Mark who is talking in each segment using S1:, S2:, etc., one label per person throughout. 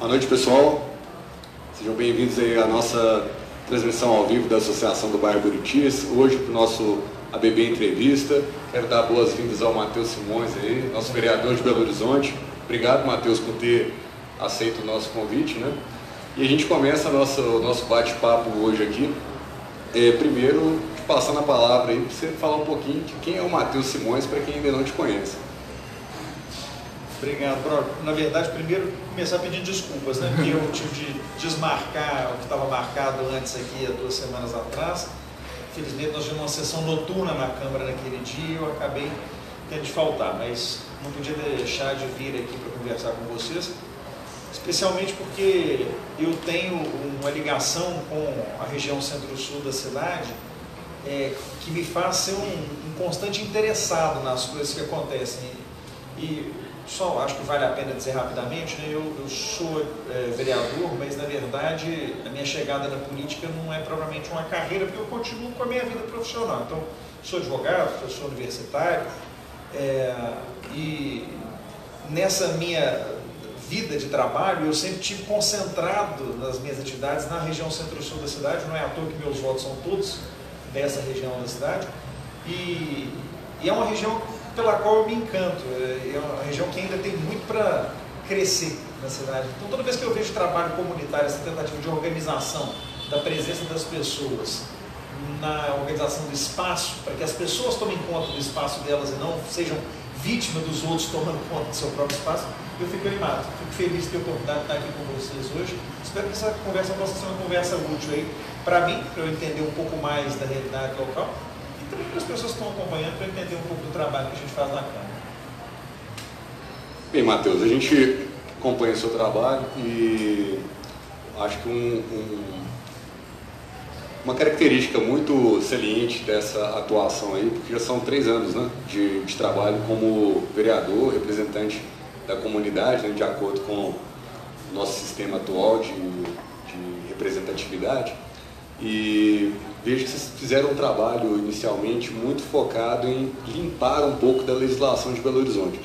S1: Boa noite, pessoal. Sejam bem-vindos aí à nossa transmissão ao vivo da Associação do Bairro Buritis. Hoje, para o nosso ABB Entrevista, quero dar boas-vindas ao Matheus Simões, aí, nosso vereador de Belo Horizonte. Obrigado, Matheus, por ter aceito o nosso convite, né? E a gente começa o nosso bate-papo hoje aqui. Primeiro, passando a palavra aí para você falar um pouquinho de quem é o Matheus Simões, para quem ainda não te conhece.
S2: Obrigado, Brock. Na verdade, primeiro começar pedindo desculpas, né? Porque eu tive de desmarcar o que estava marcado antes aqui há 2 semanas atrás. Infelizmente, nós tivemos uma sessão noturna na Câmara naquele dia e eu acabei tendo de faltar, mas não podia deixar de vir aqui para conversar com vocês, especialmente porque eu tenho uma ligação com a região centro-sul da cidade que me faz ser um constante interessado nas coisas que acontecem. E só acho que vale a pena dizer rapidamente, né? Eu sou vereador, mas na verdade a minha chegada na política não é propriamente uma carreira, porque eu continuo com a minha vida profissional. Então, sou advogado, professor universitário, e nessa minha vida de trabalho eu sempre tive concentrado nas minhas atividades na região centro-sul da cidade. Não é à toa que meus votos são todos dessa região da cidade, e é uma região pela qual eu me encanto. É uma região que ainda tem muito para crescer na cidade. Então, toda vez que eu vejo trabalho comunitário, essa tentativa de organização da presença das pessoas na organização do espaço, para que as pessoas tomem conta do espaço delas e não sejam vítimas dos outros tomando conta do seu próprio espaço, eu fico animado, fico feliz de ter a oportunidade de estar aqui com vocês hoje. Espero que essa conversa possa ser uma conversa útil aí para mim, para eu entender um pouco mais da realidade local, e também para as pessoas que estão acompanhando, para entender um pouco do trabalho que a gente faz na Câmara.
S1: Bem, Matheus, a gente acompanha o seu trabalho e acho que uma característica muito saliente dessa atuação aí, porque já são 3 anos, né, de trabalho como vereador, representante da comunidade, né, de acordo com o nosso sistema atual de representatividade. E vejo que vocês fizeram um trabalho inicialmente muito focado em limpar um pouco da legislação de Belo Horizonte.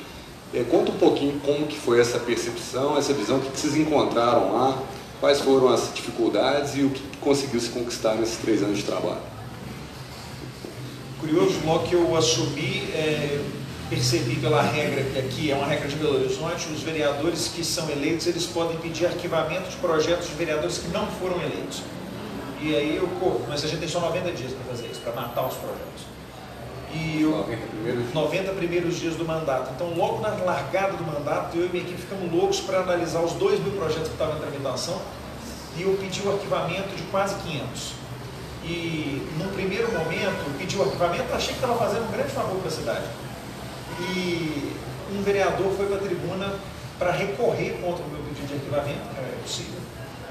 S1: Conta um pouquinho como que foi essa percepção, essa visão, o que vocês encontraram lá, quais foram as dificuldades e o que conseguiu se conquistar nesses 3 anos de trabalho.
S2: Curioso, logo que eu assumi, percebi pela regra, que aqui é uma regra de Belo Horizonte, os vereadores que são eleitos, eles podem pedir arquivamento de projetos de vereadores que não foram eleitos. E aí eu corro, mas a gente tem só 90 dias para fazer isso, para matar os projetos. E 90 primeiros dias do mandato. Então, logo na largada do mandato, eu e minha equipe ficamos loucos para analisar os 2.000 projetos que estavam em tramitação, e eu pedi o arquivamento de quase 500. E, num primeiro momento, pedi o arquivamento, achei que estava fazendo um grande favor para a cidade. E um vereador foi para a tribuna para recorrer contra o meu pedido de arquivamento, que era possível,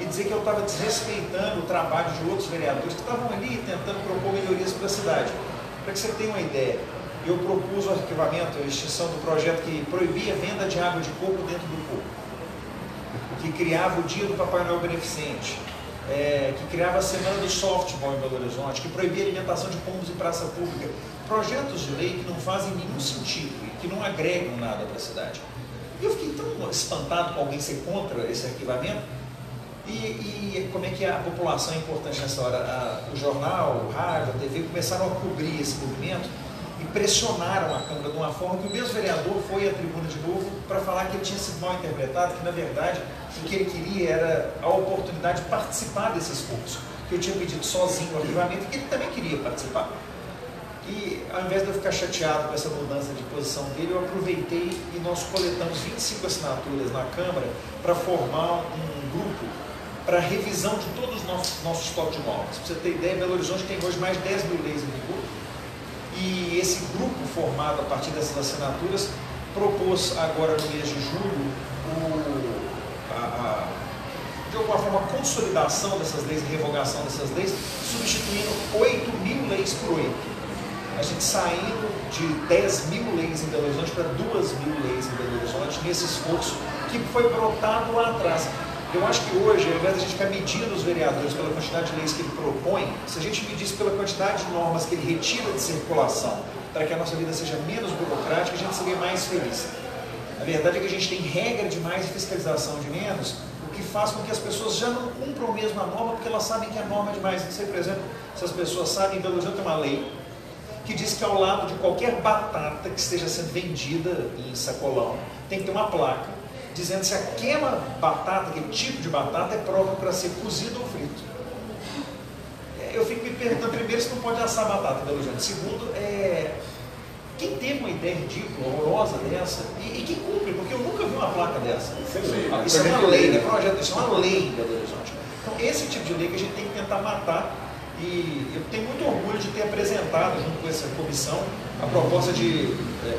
S2: e dizer que eu estava desrespeitando o trabalho de outros vereadores que estavam ali tentando propor melhorias para a cidade. Para que você tenha uma ideia, eu propus o arquivamento, a extinção do projeto que proibia a venda de água de coco dentro do coco, que criava o dia do Papai Noel Beneficente, que criava a Semana do Softball em Belo Horizonte, que proibia a alimentação de pombos em praça pública. Projetos de lei que não fazem nenhum sentido e que não agregam nada para a cidade. E eu fiquei tão espantado com alguém ser contra esse arquivamento. E como é que a população é importante nessa hora? O jornal, o rádio, a TV começaram a cobrir esse movimento e pressionaram a Câmara de uma forma que o mesmo vereador foi à tribuna de novo para falar que ele tinha sido mal interpretado, que na verdade o que ele queria era a oportunidade de participar desse esforço, que eu tinha pedido sozinho o arquivamento e que ele também queria participar. E ao invés de eu ficar chateado com essa mudança de posição dele, eu aproveitei e nós coletamos 25 assinaturas na Câmara para formar um grupo para revisão de todos os nossos estoques de normas. Para você ter ideia, Belo Horizonte tem hoje mais de 10.000 leis em vigor, e esse grupo formado a partir dessas assinaturas propôs agora no mês de julho de alguma forma a consolidação dessas leis e revogação dessas leis, substituindo 8.000 leis por 8. A gente saindo de 10.000 leis em Belo Horizonte para 2.000 leis em Belo Horizonte, nesse esforço que foi brotado lá atrás. Eu acho que hoje, ao invés de a gente ficar medindo os vereadores pela quantidade de leis que ele propõe, se a gente medisse pela quantidade de normas que ele retira de circulação, para que a nossa vida seja menos burocrática, a gente seria mais feliz. A verdade é que a gente tem regra demais e fiscalização de menos, o que faz com que as pessoas já não cumpram mesmo a norma, porque elas sabem que a norma é demais. Não sei, por exemplo, se as pessoas sabem, em Belo Horizonte tem uma lei que diz que ao lado de qualquer batata que esteja sendo vendida em sacolão, tem que ter uma placa dizendo se aquela batata, aquele tipo de batata é próprio para ser cozido ou frito. Eu fico me perguntando, primeiro, se não pode assar batata em Belo Horizonte. Segundo, quem teve uma ideia ridícula, horrorosa dessa, e quem cumpre, porque eu nunca vi uma placa dessa.
S1: Isso é lei, né?
S2: Isso é uma lei, né? Projeto, isso é uma lei em Belo Horizonte. Então, esse tipo de lei que a gente tem que tentar matar, e eu tenho muito orgulho de ter apresentado, junto com essa comissão, a proposta de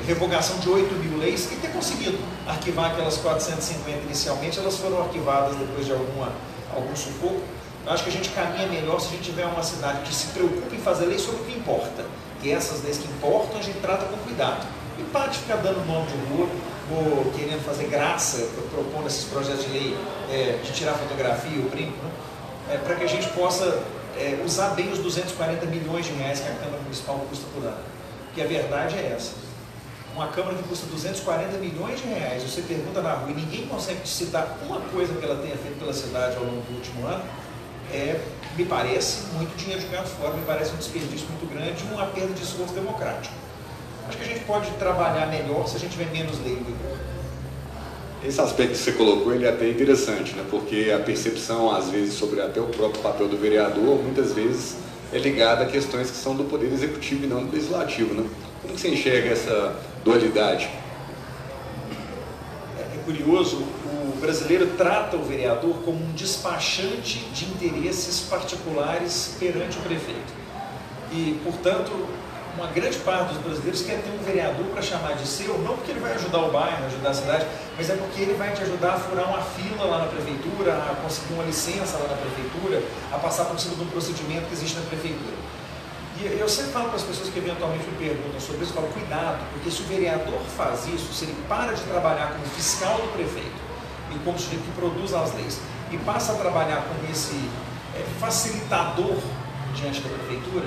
S2: revogação de 8.000 leis e ter conseguido arquivar aquelas 450 inicialmente. Elas foram arquivadas depois de algum sufoco. Eu acho que a gente caminha melhor se a gente tiver uma cidade que se preocupe em fazer leis sobre o que importa. E essas leis que importam, a gente trata com cuidado. E para de ficar dando nome de rua, ou querendo fazer graça, propondo esses projetos de lei de tirar fotografia, o brinco, né? Para que a gente possa usar bem os 240 milhões de reais que a Câmara Municipal custa por ano. Porque a verdade é essa. Uma Câmara que custa 240 milhões de reais, você pergunta na rua e ninguém consegue te citar uma coisa que ela tenha feito pela cidade ao longo do último ano, me parece muito dinheiro jogado fora, me parece um desperdício muito grande e uma perda de esforço democrático. Acho que a gente pode trabalhar melhor se a gente tiver menos lei.
S1: Esse aspecto que você colocou, ele é até interessante, né? Porque a percepção, às vezes, sobre até o próprio papel do vereador, muitas vezes é ligada a questões que são do Poder Executivo e não do Legislativo, né? Como você enxerga essa dualidade?
S2: É curioso, o brasileiro trata o vereador como um despachante de interesses particulares perante o prefeito. E, portanto, uma grande parte dos brasileiros quer ter um vereador para chamar de seu, não porque ele vai ajudar o bairro, ajudar a cidade, mas é porque ele vai te ajudar a furar uma fila lá na prefeitura, a conseguir uma licença lá na prefeitura, a passar por cima de um procedimento que existe na prefeitura. E eu sempre falo para as pessoas que eventualmente me perguntam sobre isso, eu falo, cuidado, porque se o vereador faz isso, se ele para de trabalhar como fiscal do prefeito e como sujeito que produz as leis, e passa a trabalhar como esse facilitador diante da prefeitura,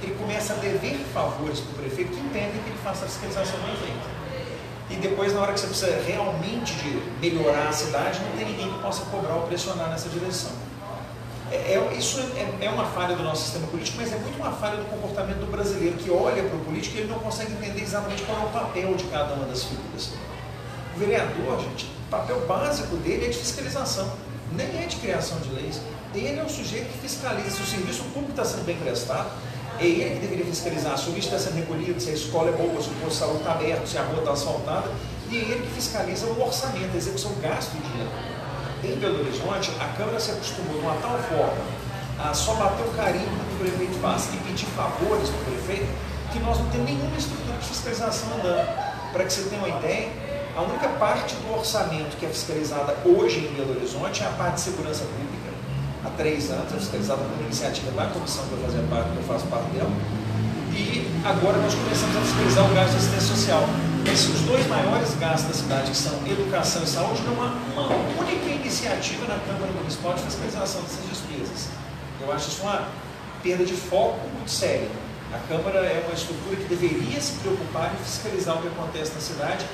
S2: ele começa a dever favores para o prefeito que impedem que ele faça a fiscalização bem feita. E depois, na hora que você precisa realmente de melhorar a cidade, não tem ninguém que possa cobrar ou pressionar nessa direção. Isso é uma falha do nosso sistema político, mas é muito uma falha do comportamento do brasileiro, que olha para o político e ele não consegue entender exatamente qual é o papel de cada uma das figuras. O vereador, gente, o papel básico dele é de fiscalização, nem é de criação de leis. Ele é um sujeito que fiscaliza se o serviço público está sendo bem prestado. É ele que deveria fiscalizar se o lixo está sendo recolhido, se a escola é boa, se o posto de saúde está aberto, se a rua está asfaltada, e é ele que fiscaliza o orçamento, a execução do gasto do dinheiro. Em Belo Horizonte, a Câmara se acostumou de uma tal forma a só bater o carimbo que o prefeito faz e pedir favores para o prefeito, que nós não temos nenhuma estrutura de fiscalização andando. Para que você tenha uma ideia, a única parte do orçamento que é fiscalizada hoje em Belo Horizonte é a parte de segurança pública. Há 3 anos, é fiscalizada por uma iniciativa da comissão que eu fazia parte, que eu faço parte dela, e agora nós começamos a fiscalizar o gasto de assistência social. Os 2 maiores gastos da cidade, que são educação e saúde, não há uma única iniciativa na Câmara Municipal de fiscalização dessas despesas. Eu acho isso uma perda de foco muito séria. A Câmara é uma estrutura que deveria se preocupar em fiscalizar o que acontece na cidade.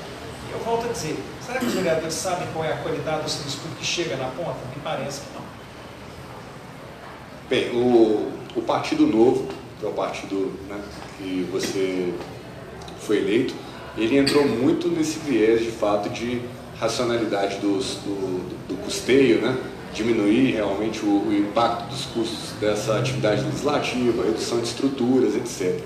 S2: E eu volto a dizer, será que os vereadores sabem qual é a qualidade do serviço público que chega na ponta? Me parece que não.
S1: Bem, o Partido Novo, que é o partido, né, que você foi eleito, ele entrou muito nesse viés de fato de racionalidade do custeio, né, diminuir realmente o impacto dos custos dessa atividade legislativa, redução de estruturas, etc.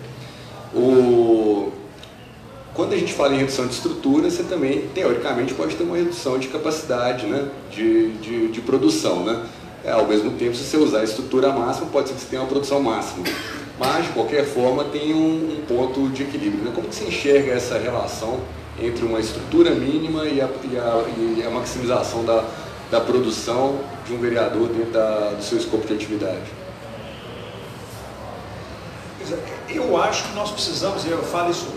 S1: Quando a gente fala em redução de estrutura, você também, teoricamente, pode ter uma redução de capacidade, né, de produção, né? Ao mesmo tempo, se você usar a estrutura máxima, pode ser que você tenha uma produção máxima. Mas, de qualquer forma, tem um ponto de equilíbrio, né? Como que você enxerga essa relação entre uma estrutura mínima e a maximização da produção de um vereador dentro do seu escopo de atividade?
S2: Eu acho que nós precisamos, e eu falo isso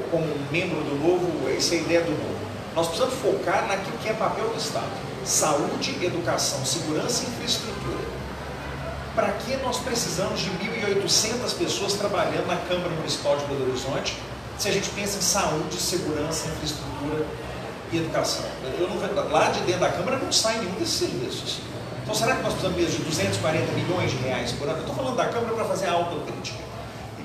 S2: como membro do Novo, essa é a ideia do Novo, nós precisamos focar naquilo que é papel do Estado. Saúde, educação, segurança e infraestrutura. Para que nós precisamos de 1.800 pessoas trabalhando na Câmara Municipal de Belo Horizonte, se a gente pensa em saúde, segurança, infraestrutura? e educação. Lá de dentro da Câmara não sai nenhum desses serviços. Então será que nós precisamos mesmo de 240 milhões de reais por ano? Eu estou falando da Câmara para fazer a autocrítica.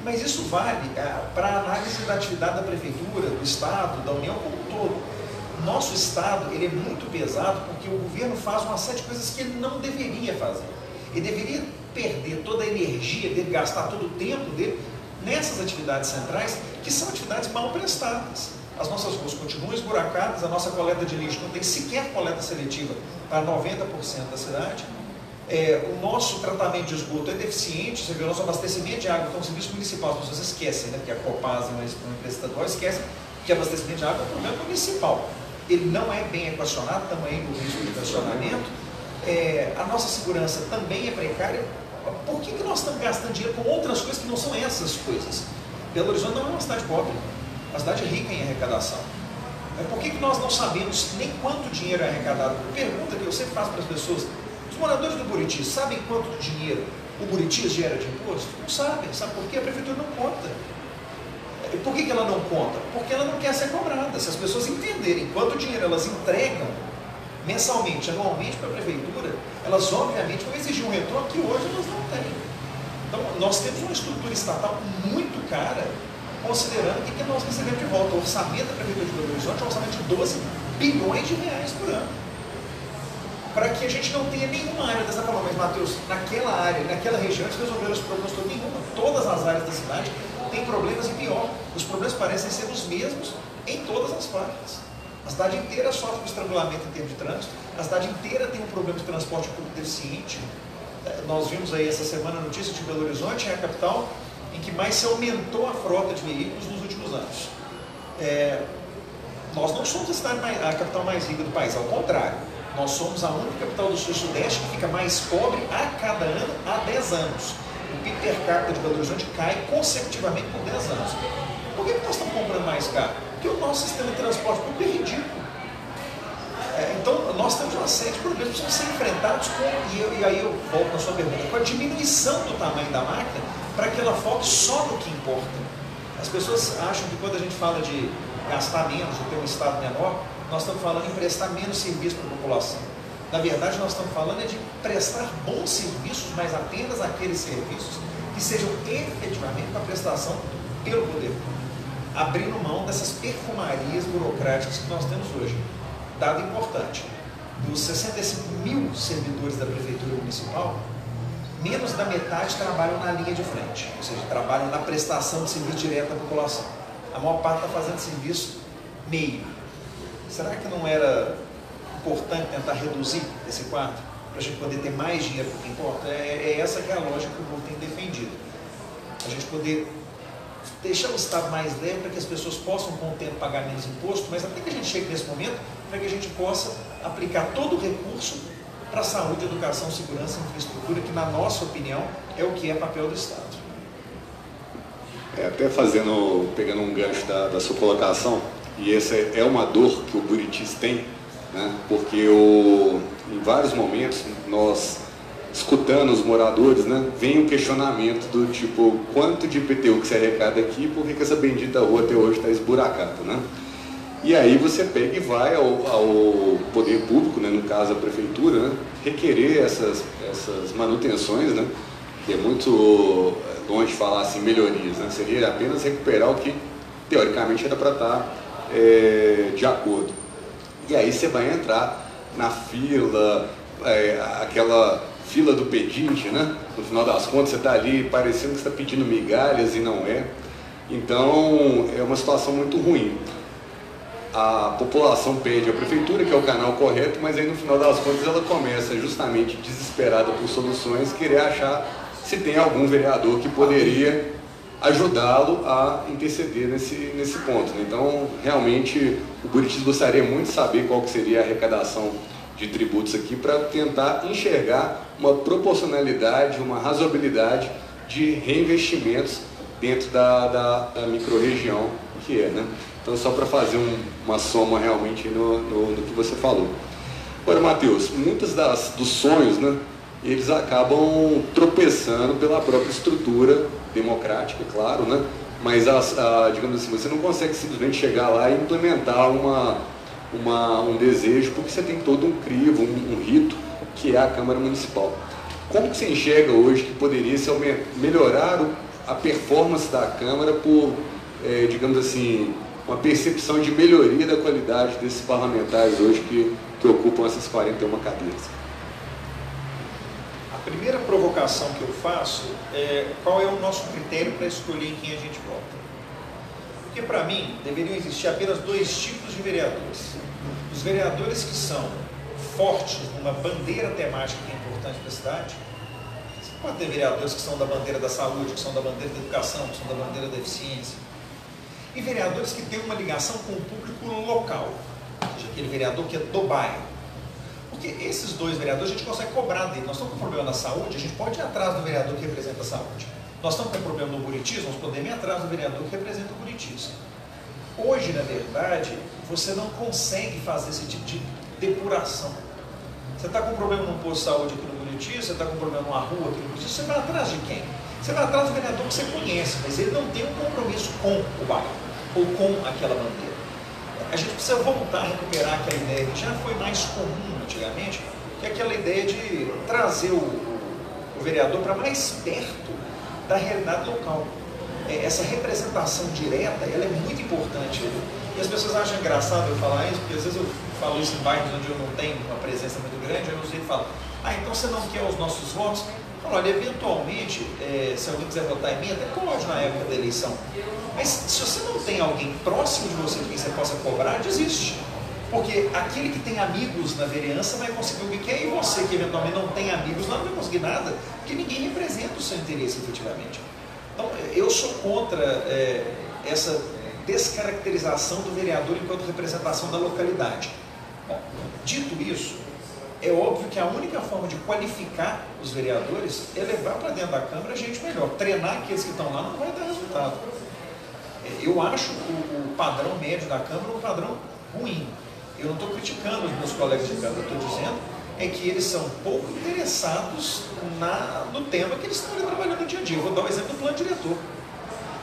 S2: Mas isso vale para a análise da atividade da Prefeitura, do Estado, da União como um todo. O nosso Estado ele é muito pesado porque o governo faz uma série de coisas que ele não deveria fazer. Ele deveria perder toda a energia dele, gastar todo o tempo dele nessas atividades centrais, que são atividades mal prestadas. As nossas ruas continuam esburacadas, a nossa coleta de lixo não tem sequer coleta seletiva para 90% da cidade. O nosso tratamento de esgoto é deficiente, você vê, o nosso abastecimento de água, então o serviço municipal, as pessoas esquecem, né, porque a Copasa é uma empresa estadual, esquecem que abastecimento de água é um problema municipal. Ele não é bem equacionado, também no risco de equacionamento. A nossa segurança também é precária. Por que nós estamos gastando dinheiro com outras coisas que não são essas coisas? Belo Horizonte não é uma cidade pobre, é uma cidade rica em arrecadação. Por que nós não sabemos nem quanto dinheiro é arrecadado? Pergunta que eu sempre faço para as pessoas: os moradores do Buritis sabem quanto dinheiro o Buritis gera de imposto? Não sabem. Sabe por quê? A Prefeitura não conta. Por que ela não conta? Porque ela não quer ser cobrada. Se as pessoas entenderem quanto dinheiro elas entregam mensalmente, anualmente para a Prefeitura, elas obviamente vão exigir um retorno que hoje elas não têm. Então, nós temos uma estrutura estatal muito cara, considerando o que nós recebemos de volta. O orçamento da Prefeitura de Belo Horizonte é um orçamento de 12 bilhões de reais por ano. Para que a gente não tenha nenhuma área dessa forma. Mas, Matheus, naquela área, naquela região, eles resolveram os problemas todos. Nenhuma. Todas as áreas da cidade têm problemas e pior. Os problemas parecem ser os mesmos em todas as partes. A cidade inteira sofre com estrangulamento em termos de trânsito, a cidade inteira tem um problema de transporte público deficiente. Nós vimos aí essa semana a notícia de Belo Horizonte, é a capital em que mais se aumentou a frota de veículos nos últimos anos. Nós não somos a capital mais rica do país, ao contrário. Nós somos a única capital do sul-sudeste que fica mais pobre a cada ano há 10 anos. O PIB per capita de Belo Horizonte cai consecutivamente por 10 anos. Por que nós estamos comprando mais caro? Porque o nosso sistema de transporte público é ridículo. Então, nós temos uma série de problemas que precisam ser enfrentados e aí eu volto na sua pergunta, com a diminuição do tamanho da máquina para que ela foque só no que importa. As pessoas acham que quando a gente fala de gastar menos, de ter um estado menor, nós estamos falando em prestar menos serviço para a população. Na verdade, nós estamos falando de prestar bons serviços, mas apenas aqueles serviços que sejam efetivamente para prestação pelo poder público, abrindo mão dessas perfumarias burocráticas que nós temos hoje. Dado importante, dos 65 mil servidores da Prefeitura Municipal, menos da metade trabalham na linha de frente, ou seja, trabalham na prestação de serviço direto à população. A maior parte está fazendo serviço meio. Será que não era importante tentar reduzir esse quadro, para a gente poder ter mais dinheiro para o que importa? Essa que é a lógica que o povo tem defendido. A gente poder deixar o Estado mais leve para que as pessoas possam, com o tempo, pagar menos imposto, mas até que a gente chegue nesse momento, para que a gente possa aplicar todo o recurso para a saúde, educação, segurança e infraestrutura, que, na nossa opinião, é o que é papel do Estado.
S1: Até pegando um gancho da sua colocação, e essa é uma dor que o Buritis tem, né? Porque em vários momentos nós, escutando os moradores, né, vem um questionamento do tipo, quanto de IPTU que se arrecada aqui, por que essa bendita rua até hoje está esburacada, né? E aí você pega e vai ao poder público, né, no caso a prefeitura, né, requerer essas manutenções, né, que é muito longe de falar assim, melhorias, né, seria apenas recuperar o que teoricamente era para estar de acordo. E aí você vai entrar na fila, aquela fila do pedinte, né? No final das contas você está ali parecendo que está pedindo migalhas e não é. Então é uma situação muito ruim. A população pede à prefeitura, que é o canal correto, mas aí no final das contas ela começa justamente desesperada por soluções, querer achar se tem algum vereador que poderia ajudá-lo a interceder nesse ponto. Então realmente o Buritis gostaria muito de saber qual que seria a arrecadação de tributos aqui para tentar enxergar uma proporcionalidade, uma razoabilidade de reinvestimentos dentro da microrregião que é, né? Então só para fazer uma soma realmente no que você falou. Agora, Matheus, muitos dos sonhos, né, eles acabam tropeçando pela própria estrutura democrática, claro, né? Mas digamos assim, você não consegue simplesmente chegar lá e implementar um desejo, porque você tem todo um crivo, um rito, que é a Câmara Municipal. Como que você enxerga hoje que poderia se melhorar a performance da Câmara por, digamos assim, uma percepção de melhoria da qualidade desses parlamentares hoje que ocupam essas 41 cadeiras?
S2: A primeira provocação que eu faço é qual é o nosso critério para escolher em quem a gente vota. Porque, para mim, deveriam existir apenas dois tipos de vereadores. Os vereadores que são fortes numa bandeira temática que é importante para a cidade. Você pode ter vereadores que são da bandeira da saúde, que são da bandeira da educação, que são da bandeira da eficiência. E vereadores que têm uma ligação com o público local, ou seja, aquele vereador que é do bairro. Porque esses dois vereadores a gente consegue cobrar dele. Nós estamos com problema na saúde, a gente pode ir atrás do vereador que representa a saúde. Nós estamos com problema no Buritis, nós podemos ir atrás do vereador que representa o Buritis. Hoje, na verdade, você não consegue fazer esse tipo de depuração. Você está com problema num posto de saúde aqui no Buritis, você está com problema numa rua aqui no Buritis, você vai atrás de quem? Você vai atrás do vereador que você conhece, mas ele não tem um compromisso com o bairro ou com aquela bandeira. A gente precisa voltar a recuperar aquela ideia que já foi mais comum antigamente, que é aquela ideia de trazer o vereador para mais perto da realidade local. Essa representação direta, ela é muito importante. E as pessoas acham engraçado eu falar isso, porque às vezes eu falo isso em bairros onde eu não tenho uma presença muito grande, aí eu sempre falo, então você não quer os nossos votos? Olha, eventualmente, se alguém quiser votar em mim, até pode na época da eleição. Mas se você não tem alguém próximo de você que você possa cobrar, desiste. Porque aquele que tem amigos na vereança vai conseguir o que quer, e você que eventualmente não tem amigos não vai conseguir nada, porque ninguém representa o seu interesse efetivamente. Então, eu sou contra essa descaracterização do vereador enquanto representação da localidade. Bom, dito isso, é óbvio que a única forma de qualificar os vereadores é levar para dentro da Câmara gente melhor. Treinar aqueles que estão lá não vai dar resultado. Eu acho o padrão médio da Câmara um padrão ruim. Eu não estou criticando os meus colegas de Câmara, eu estou dizendo que eles são pouco interessados no tema que eles estão ali trabalhando no dia a dia. Eu vou dar o exemplo do plano diretor.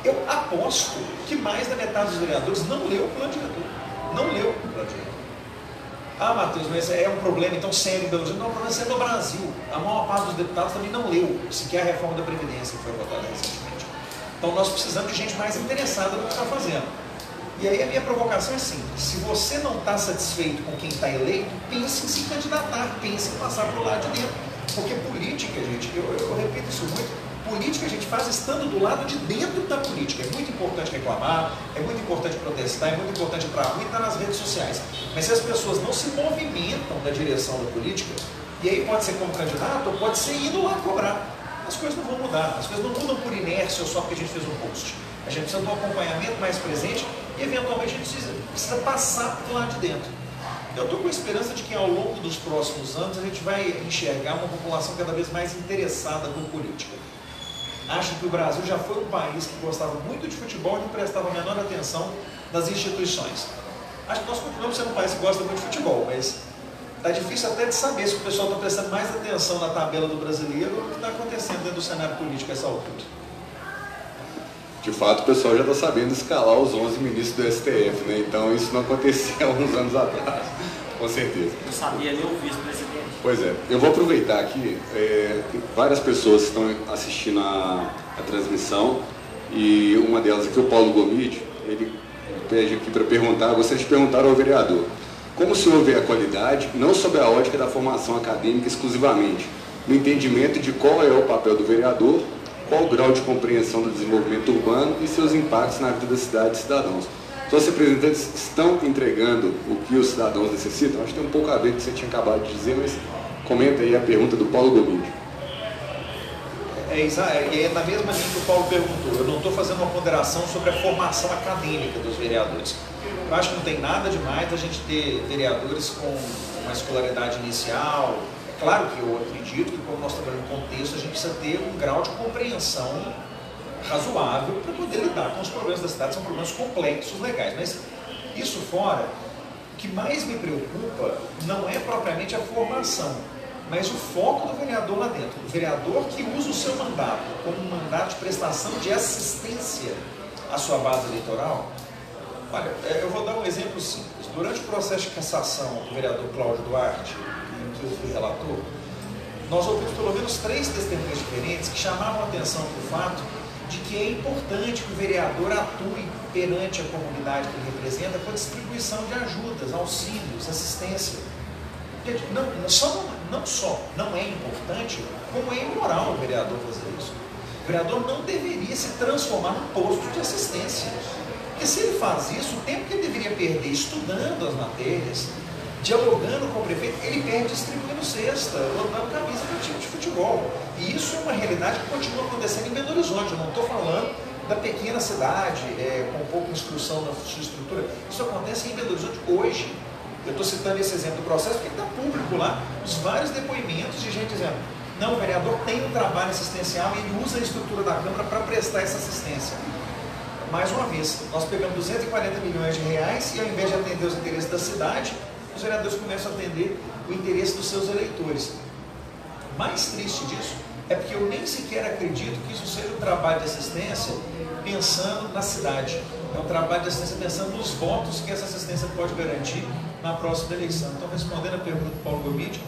S2: Eu aposto que mais da metade dos vereadores não leu o plano diretor. Não leu o plano diretor. Matheus, mas é um problema então sério em Belo Horizonte? Não, é um problema sério no Brasil. A maior parte dos deputados também não leu sequer a reforma da Previdência que foi votada recentemente. Então nós precisamos de gente mais interessada no que está fazendo. E aí a minha provocação é assim, se você não está satisfeito com quem está eleito, pense em se candidatar, pense em passar para o lado de dentro. Porque política, gente, eu repito isso muito, política a gente faz estando do lado de dentro da política. É muito importante reclamar, é muito importante protestar, é muito importante ir para a rua e estar nas redes sociais. Mas se as pessoas não se movimentam na direção da política, e aí pode ser como candidato ou pode ser indo lá cobrar, as coisas não vão mudar. As coisas não mudam por inércia ou só porque a gente fez um post. A gente precisa de um acompanhamento mais presente e eventualmente a gente precisa passar do lado de dentro. Eu estou com a esperança de que ao longo dos próximos anos a gente vai enxergar uma população cada vez mais interessada por política. Acho que o Brasil já foi um país que gostava muito de futebol e não prestava a menor atenção nas instituições. Acho que nós continuamos sendo um país que gosta muito de futebol, mas está difícil até de saber se o pessoal está prestando mais atenção na tabela do brasileiro ou o que está acontecendo dentro do cenário político a essa altura.
S1: De fato, o pessoal já está sabendo escalar os 11 ministros do STF, né? Então isso não acontecia há uns anos atrás, com certeza.
S3: Não sabia nem o vice-presidente.
S1: Pois é, eu vou aproveitar aqui, tem várias pessoas que estão assistindo a transmissão e uma delas aqui, o Paulo Gomide, ele pede aqui para perguntar, gostaria de perguntar ao vereador, como o senhor vê a qualidade, não sob a ótica da formação acadêmica exclusivamente, no entendimento de qual é o papel do vereador, qual o grau de compreensão do desenvolvimento urbano e seus impactos na vida da cidade e cidadãos. Então, os representantes estão entregando o que os cidadãos necessitam? Acho que tem um pouco a ver com o que você tinha acabado de dizer, mas comenta aí a pergunta do Paulo Gomide.
S2: É na mesma linha que o Paulo perguntou. Eu não estou fazendo uma ponderação sobre a formação acadêmica dos vereadores. Eu acho que não tem nada demais a gente ter vereadores com uma escolaridade inicial. É claro que eu acredito que, como nós trabalhamos no contexto, a gente precisa ter um grau de compreensão razoável para poder lidar com os problemas da cidade. São problemas complexos, legais. Mas isso fora, o que mais me preocupa não é propriamente a formação, mas o foco do vereador lá dentro. O vereador que usa o seu mandato como um mandato de prestação de assistência à sua base eleitoral, Olha, eu vou dar um exemplo simples. Durante o processo de cassação do vereador Cláudio Duarte, em que eu fui relator, nós ouvimos pelo menos 3 testemunhas diferentes que chamavam a atenção para o fato de que é importante que o vereador atue perante a comunidade que ele representa com a distribuição de ajudas, auxílios, assistência. Não só não é importante, como é imoral o vereador fazer isso. O vereador não deveria se transformar num posto de assistência. Porque se ele faz isso, o tempo que ele deveria perder estudando as matérias, dialogando com o prefeito, ele perde distribuindo cesta, rodando camisa para time de futebol. E isso é uma realidade que continua acontecendo em Belo Horizonte. Eu não estou falando da pequena cidade, com pouca instrução na sua estrutura. Isso acontece em Belo Horizonte hoje. Eu estou citando esse exemplo do processo porque está público lá, os vários depoimentos de gente dizendo: não, o vereador tem um trabalho assistencial e ele usa a estrutura da Câmara para prestar essa assistência. Mais uma vez, nós pegamos 240 milhões de reais e ao invés de atender os interesses da cidade, os vereadores começam a atender o interesse dos seus eleitores. Mais triste disso é porque eu nem sequer acredito que isso seja um trabalho de assistência pensando na cidade. É um trabalho de assistência pensando nos votos que essa assistência pode garantir na próxima eleição. Então, respondendo a pergunta do Paulo Gomide,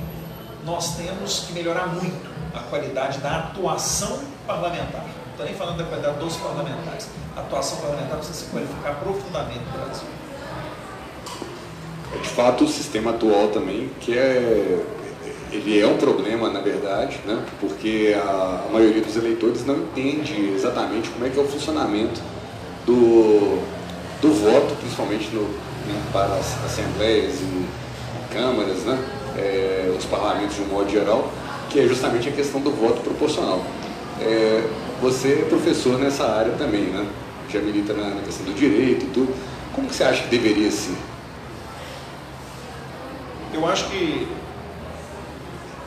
S2: nós temos que melhorar muito a qualidade da atuação parlamentar. Não estou nem falando da qualidade dos parlamentares. A atuação parlamentar precisa se qualificar profundamente no Brasil.
S1: De fato, o sistema atual também, ele é um problema, na verdade, né? Porque a maioria dos eleitores não entende exatamente como é que é o funcionamento do voto, principalmente para as assembleias e câmaras, né? Os parlamentos de um modo geral, que é justamente a questão do voto proporcional. Você é professor nessa área também, né? Já milita na questão do direito e tudo. Como que você acha que deveria ser?
S2: Eu acho que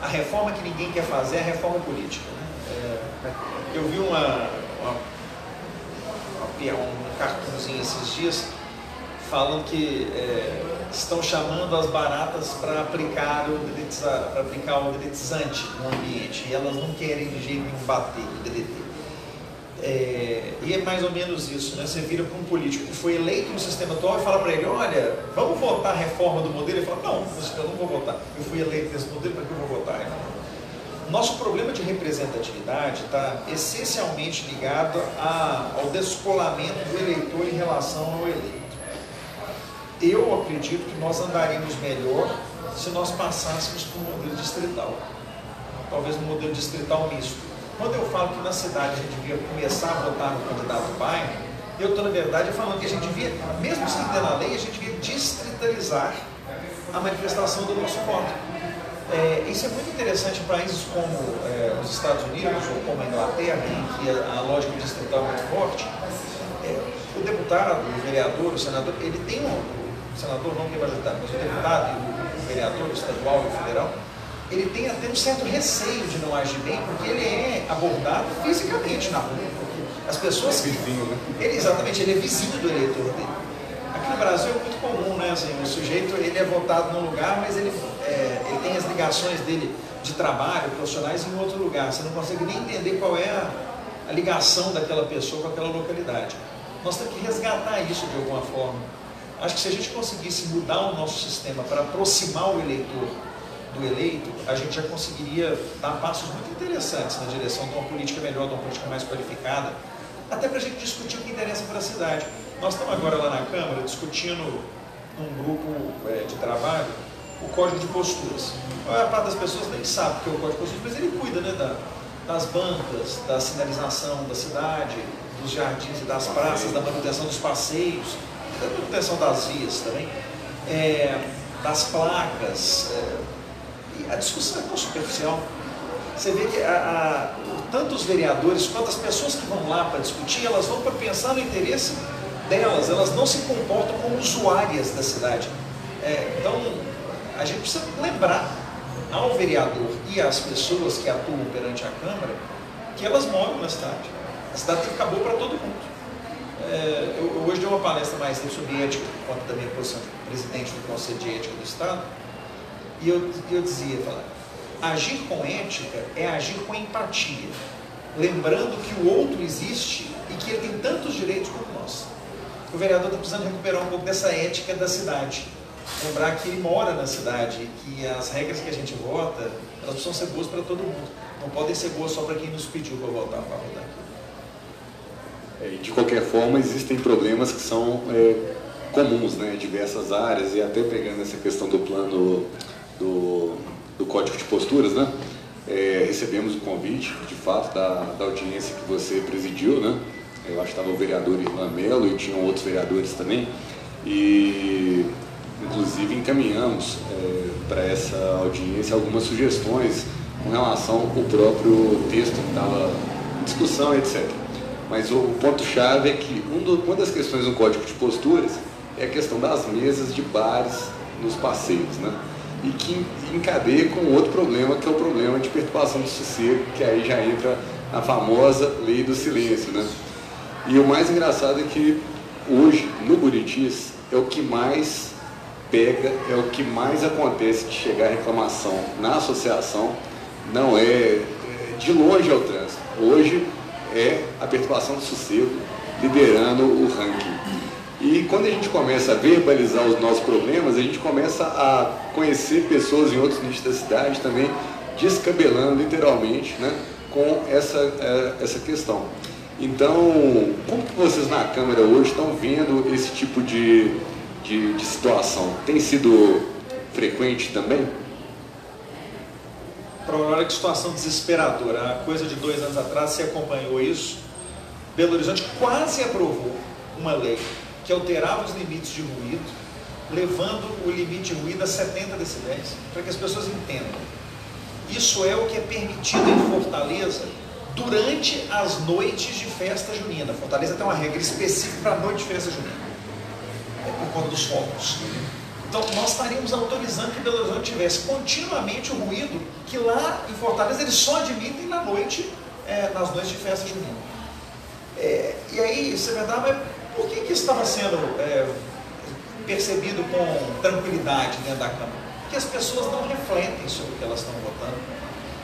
S2: a reforma que ninguém quer fazer é a reforma política, né? Eu vi um cartunzinho esses dias falando que estão chamando as baratas para aplicar o dedetizante no ambiente e elas não querem de jeito nenhum bater o DDT. E é mais ou menos isso, né? Você vira para um político que foi eleito no sistema atual e fala para ele: olha, vamos votar a reforma do modelo? Ele fala: não, eu não vou votar, eu fui eleito nesse modelo, para que eu vou votar a reforma? Nosso problema de representatividade está essencialmente ligado ao descolamento do eleitor em relação ao eleito. Eu acredito que nós andaríamos melhor se nós passássemos para um modelo distrital, talvez um modelo distrital misto. Quando eu falo que na cidade a gente devia começar a votar no candidato bairro, eu estou, na verdade, falando que a gente devia, mesmo sem ter na lei, a gente devia distritalizar a manifestação do nosso voto. Isso é muito interessante em países como os Estados Unidos ou como a Inglaterra, em que a lógica distrital é muito forte. O deputado, o vereador, o senador, ele tem o senador não que é majoritário, mas o deputado, o vereador, o estadual e o federal, ele tem até um certo receio de não agir bem, porque ele é abordado fisicamente na rua. As pessoas...
S1: Vizinho, né?
S2: Exatamente, ele é vizinho do eleitor dele. Aqui no Brasil é muito comum, né? Assim, o sujeito ele é votado num lugar, mas ele tem as ligações dele de trabalho, profissionais, em outro lugar. Você não consegue nem entender qual é a ligação daquela pessoa com aquela localidade. Nós temos que resgatar isso de alguma forma. Acho que se a gente conseguisse mudar o nosso sistema para aproximar o eleitor do eleito, a gente já conseguiria dar passos muito interessantes na direção de uma política melhor, de uma política mais qualificada, até para a gente discutir o que interessa para a cidade. Nós estamos agora lá na Câmara discutindo num grupo de trabalho o Código de Posturas. A maior parte das pessoas nem sabe o que é o Código de Posturas, mas ele cuida, né, das bancas, da sinalização da cidade, dos jardins e das praças, da manutenção dos passeios, da manutenção das vias também, das placas. A discussão é tão superficial. Você vê que tanto os vereadores quanto as pessoas que vão lá para discutir, elas vão para pensar no interesse delas, elas não se comportam como usuárias da cidade. Então, a gente precisa lembrar ao vereador e às pessoas que atuam perante a Câmara que elas moram na cidade. A cidade tem que ficar boa para todo mundo. Eu hoje dei uma palestra mais sobre ética, por conta da minha posição de presidente do Conselho de Ética do Estado, e eu dizia, agir com ética é agir com empatia, lembrando que o outro existe e que ele tem tantos direitos como nós. O vereador está precisando recuperar um pouco dessa ética da cidade. Lembrar que ele mora na cidade e que as regras que a gente vota, elas precisam ser boas para todo mundo. Não podem ser boas só para quem nos pediu para votar para votar aqui.
S1: De qualquer forma, existem problemas que são comuns, né, em diversas áreas, e até pegando essa questão do plano do Código de Posturas, né, recebemos o convite, de fato, da audiência que você presidiu, né, eu acho que estava o vereador Irlan Mello e tinham outros vereadores também, e inclusive encaminhamos para essa audiência algumas sugestões com relação ao próprio texto que estava em discussão, etc. Mas o ponto-chave é que uma das questões do Código de Posturas é a questão das mesas de bares nos passeios, né? E que encadeia com outro problema, que é o problema de perturbação do sossego, que aí já entra na famosa lei do silêncio, né? E o mais engraçado é que hoje, no Buritis, é o que mais pega, é o que mais acontece de chegar reclamação na associação, não é de longe ao trânsito. Hoje é a perturbação do sossego liderando o ranking. E quando a gente começa a verbalizar os nossos problemas, a gente começa a conhecer pessoas em outros nichos da cidade também descabelando literalmente, né, com essa questão. Então, como que vocês na Câmara hoje estão vendo esse tipo de situação? Tem sido frequente também?
S2: Olha que situação desesperadora. A coisa de 2 anos atrás, você acompanhou isso. Belo Horizonte quase aprovou uma lei que alterava os limites de ruído, levando o limite de ruído a 70 decibéis, para que as pessoas entendam. Isso é o que é permitido em Fortaleza durante as noites de festa junina. Fortaleza tem uma regra específica para a noite de festa junina, por conta dos fogos. Então, nós estaríamos autorizando que Belo Horizonte tivesse continuamente o ruído que lá em Fortaleza eles só admitem na noite, nas noites de festa junina. E aí, você vai dar, mas por que isso estava sendo percebido com tranquilidade dentro da Câmara? Porque as pessoas não refletem sobre o que elas estão votando.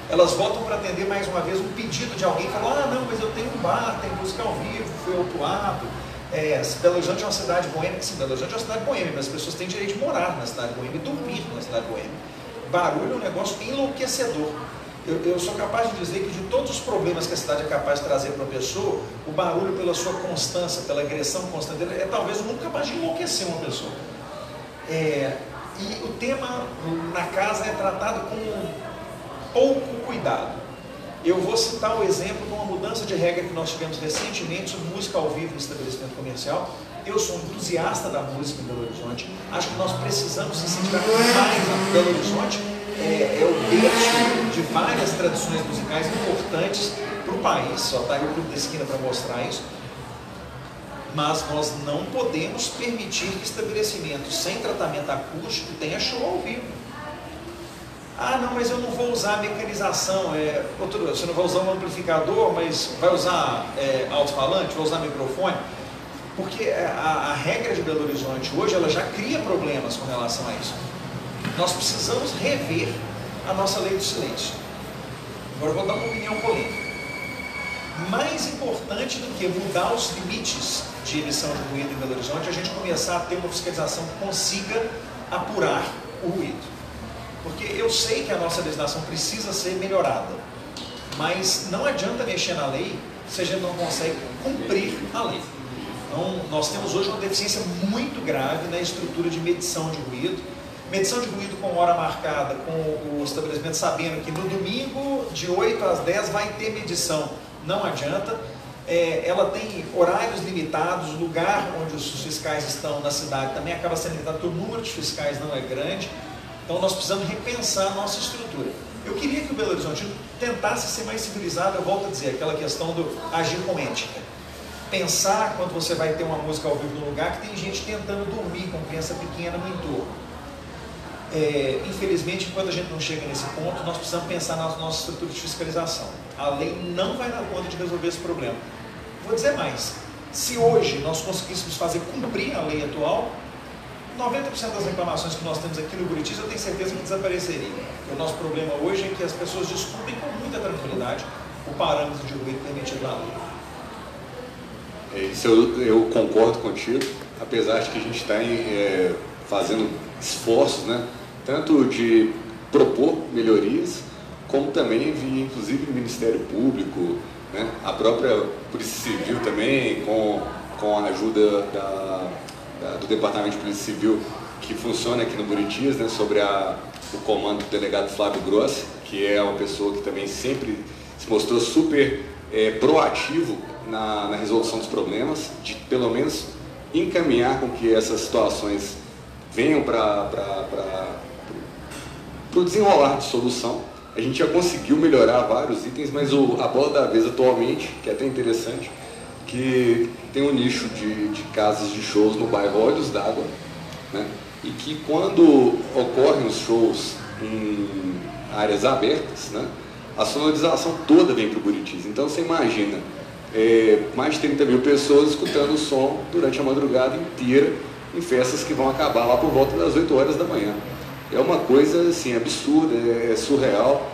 S2: Elas votam para atender mais uma vez um pedido de alguém que falou: ah, não, mas eu tenho um bar, tem música ao vivo, foi autuado. Belo Horizonte é uma cidade boêmia. Sim, Belo Horizonte é uma cidade boêmia, mas as pessoas têm direito de morar na cidade boêmia e dormir na cidade boêmia. Barulho é um negócio enlouquecedor. Eu sou capaz de dizer que de todos os problemas que a cidade é capaz de trazer para a pessoa, o barulho, pela sua constância, pela agressão constante dele, é talvez o único capaz de enlouquecer uma pessoa. E o tema na casa é tratado com pouco cuidado. Eu vou citar o exemplo de uma mudança de regra que nós tivemos recentemente sobre música ao vivo no estabelecimento comercial. Eu sou um entusiasta da música em Belo Horizonte. Acho que nós precisamos incentivar mais a Belo Horizonte. É o berço de várias tradições musicais importantes para o país. Só está aí o Clube da Esquina para mostrar isso. Mas nós não podemos permitir que estabelecimentos sem tratamento acústico tenham show ao vivo. Ah, não, mas eu não vou usar mecanização. Você não vai usar um amplificador, mas vai usar alto-falante, vai usar microfone? Porque a regra de Belo Horizonte hoje, ela já cria problemas com relação a isso. Nós precisamos rever a nossa lei do silêncio. Agora eu vou dar uma opinião polêmica. Mais importante do que mudar os limites de emissão de ruído em Belo Horizonte, é a gente começar a ter uma fiscalização que consiga apurar o ruído. Porque eu sei que a nossa legislação precisa ser melhorada, mas não adianta mexer na lei se a gente não consegue cumprir a lei. Então, nós temos hoje uma deficiência muito grave na estrutura de medição de ruído. Medição de ruído com hora marcada, com o estabelecimento sabendo que no domingo de 8 às 10 vai ter medição. Não adianta. Ela tem horários limitados, o lugar onde os fiscais estão na cidade também acaba sendo limitado, porque o número de fiscais não é grande. Então nós precisamos repensar a nossa estrutura. Eu queria que o Belo Horizonte tentasse ser mais civilizado, eu volto a dizer, aquela questão do agir com ética. Pensar quando você vai ter uma música ao vivo no lugar que tem gente tentando dormir com criança pequena no entorno. Infelizmente, enquanto a gente não chega nesse ponto, nós precisamos pensar na nossa estrutura de fiscalização. A lei não vai dar conta de resolver esse problema. Vou dizer mais, se hoje nós conseguíssemos fazer cumprir a lei atual, 90% das reclamações que nós temos aqui no Buritis, eu tenho certeza que desapareceria. O nosso problema hoje é que as pessoas descumprem com muita tranquilidade o parâmetro de ruído permitido na lei.
S1: Isso eu concordo contigo, apesar de que a gente está fazendo esforços, né, tanto de propor melhorias, como também via, inclusive, o Ministério Público, né, a própria Polícia Civil também, com a ajuda do Departamento de Polícia Civil, que funciona aqui no Buritis, né, sobre o comando do delegado Flávio Grossi, que é uma pessoa que também sempre se mostrou super proativo na resolução dos problemas, de pelo menos encaminhar com que essas situações venham para o desenrolar de solução. A gente já conseguiu melhorar vários itens, mas a bola da vez atualmente, que é até interessante, que tem um nicho de casas de shows no bairro Olhos d'Água, né? E que quando ocorrem os shows em áreas abertas, né, a sonorização toda vem para o Buritis. Então você imagina, mais de 30 mil pessoas escutando o som durante a madrugada inteira em festas que vão acabar lá por volta das 8 horas da manhã. É uma coisa assim, absurda, é surreal,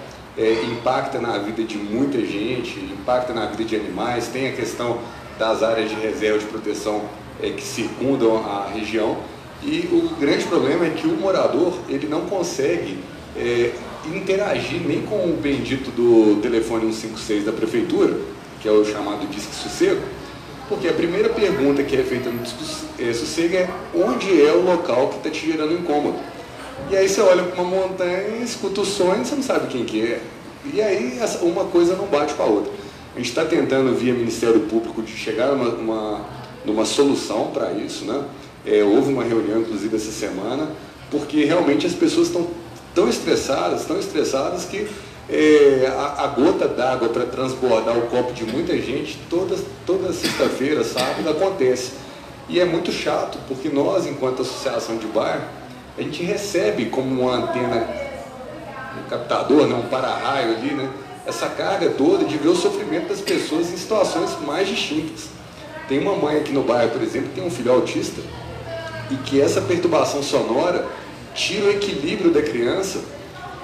S1: impacta na vida de muita gente, impacta na vida de animais, tem a questão das áreas de reserva de proteção que circundam a região. E o grande problema é que o morador ele não consegue interagir nem com o bendito do telefone 156 da prefeitura, que é o chamado Disque Sossego, porque a primeira pergunta que é feita no Disque Sossego é onde é o local que está te gerando incômodo. E aí você olha para uma montanha, escuta o som e você não sabe quem que é. E aí uma coisa não bate com a outra. A gente está tentando, via Ministério Público, de chegar numa solução para isso, né? Houve uma reunião, inclusive, essa semana, porque realmente as pessoas estão tão estressadas que a gota d'água para transbordar o copo de muita gente, toda sexta-feira, sábado, acontece. E é muito chato, porque nós, enquanto associação de bairro, a gente recebe como uma antena, um captador, né, um para-raio ali, né, essa carga toda de ver o sofrimento das pessoas em situações mais distintas. Tem uma mãe aqui no bairro, por exemplo, que tem um filho autista, e que essa perturbação sonora tira o equilíbrio da criança,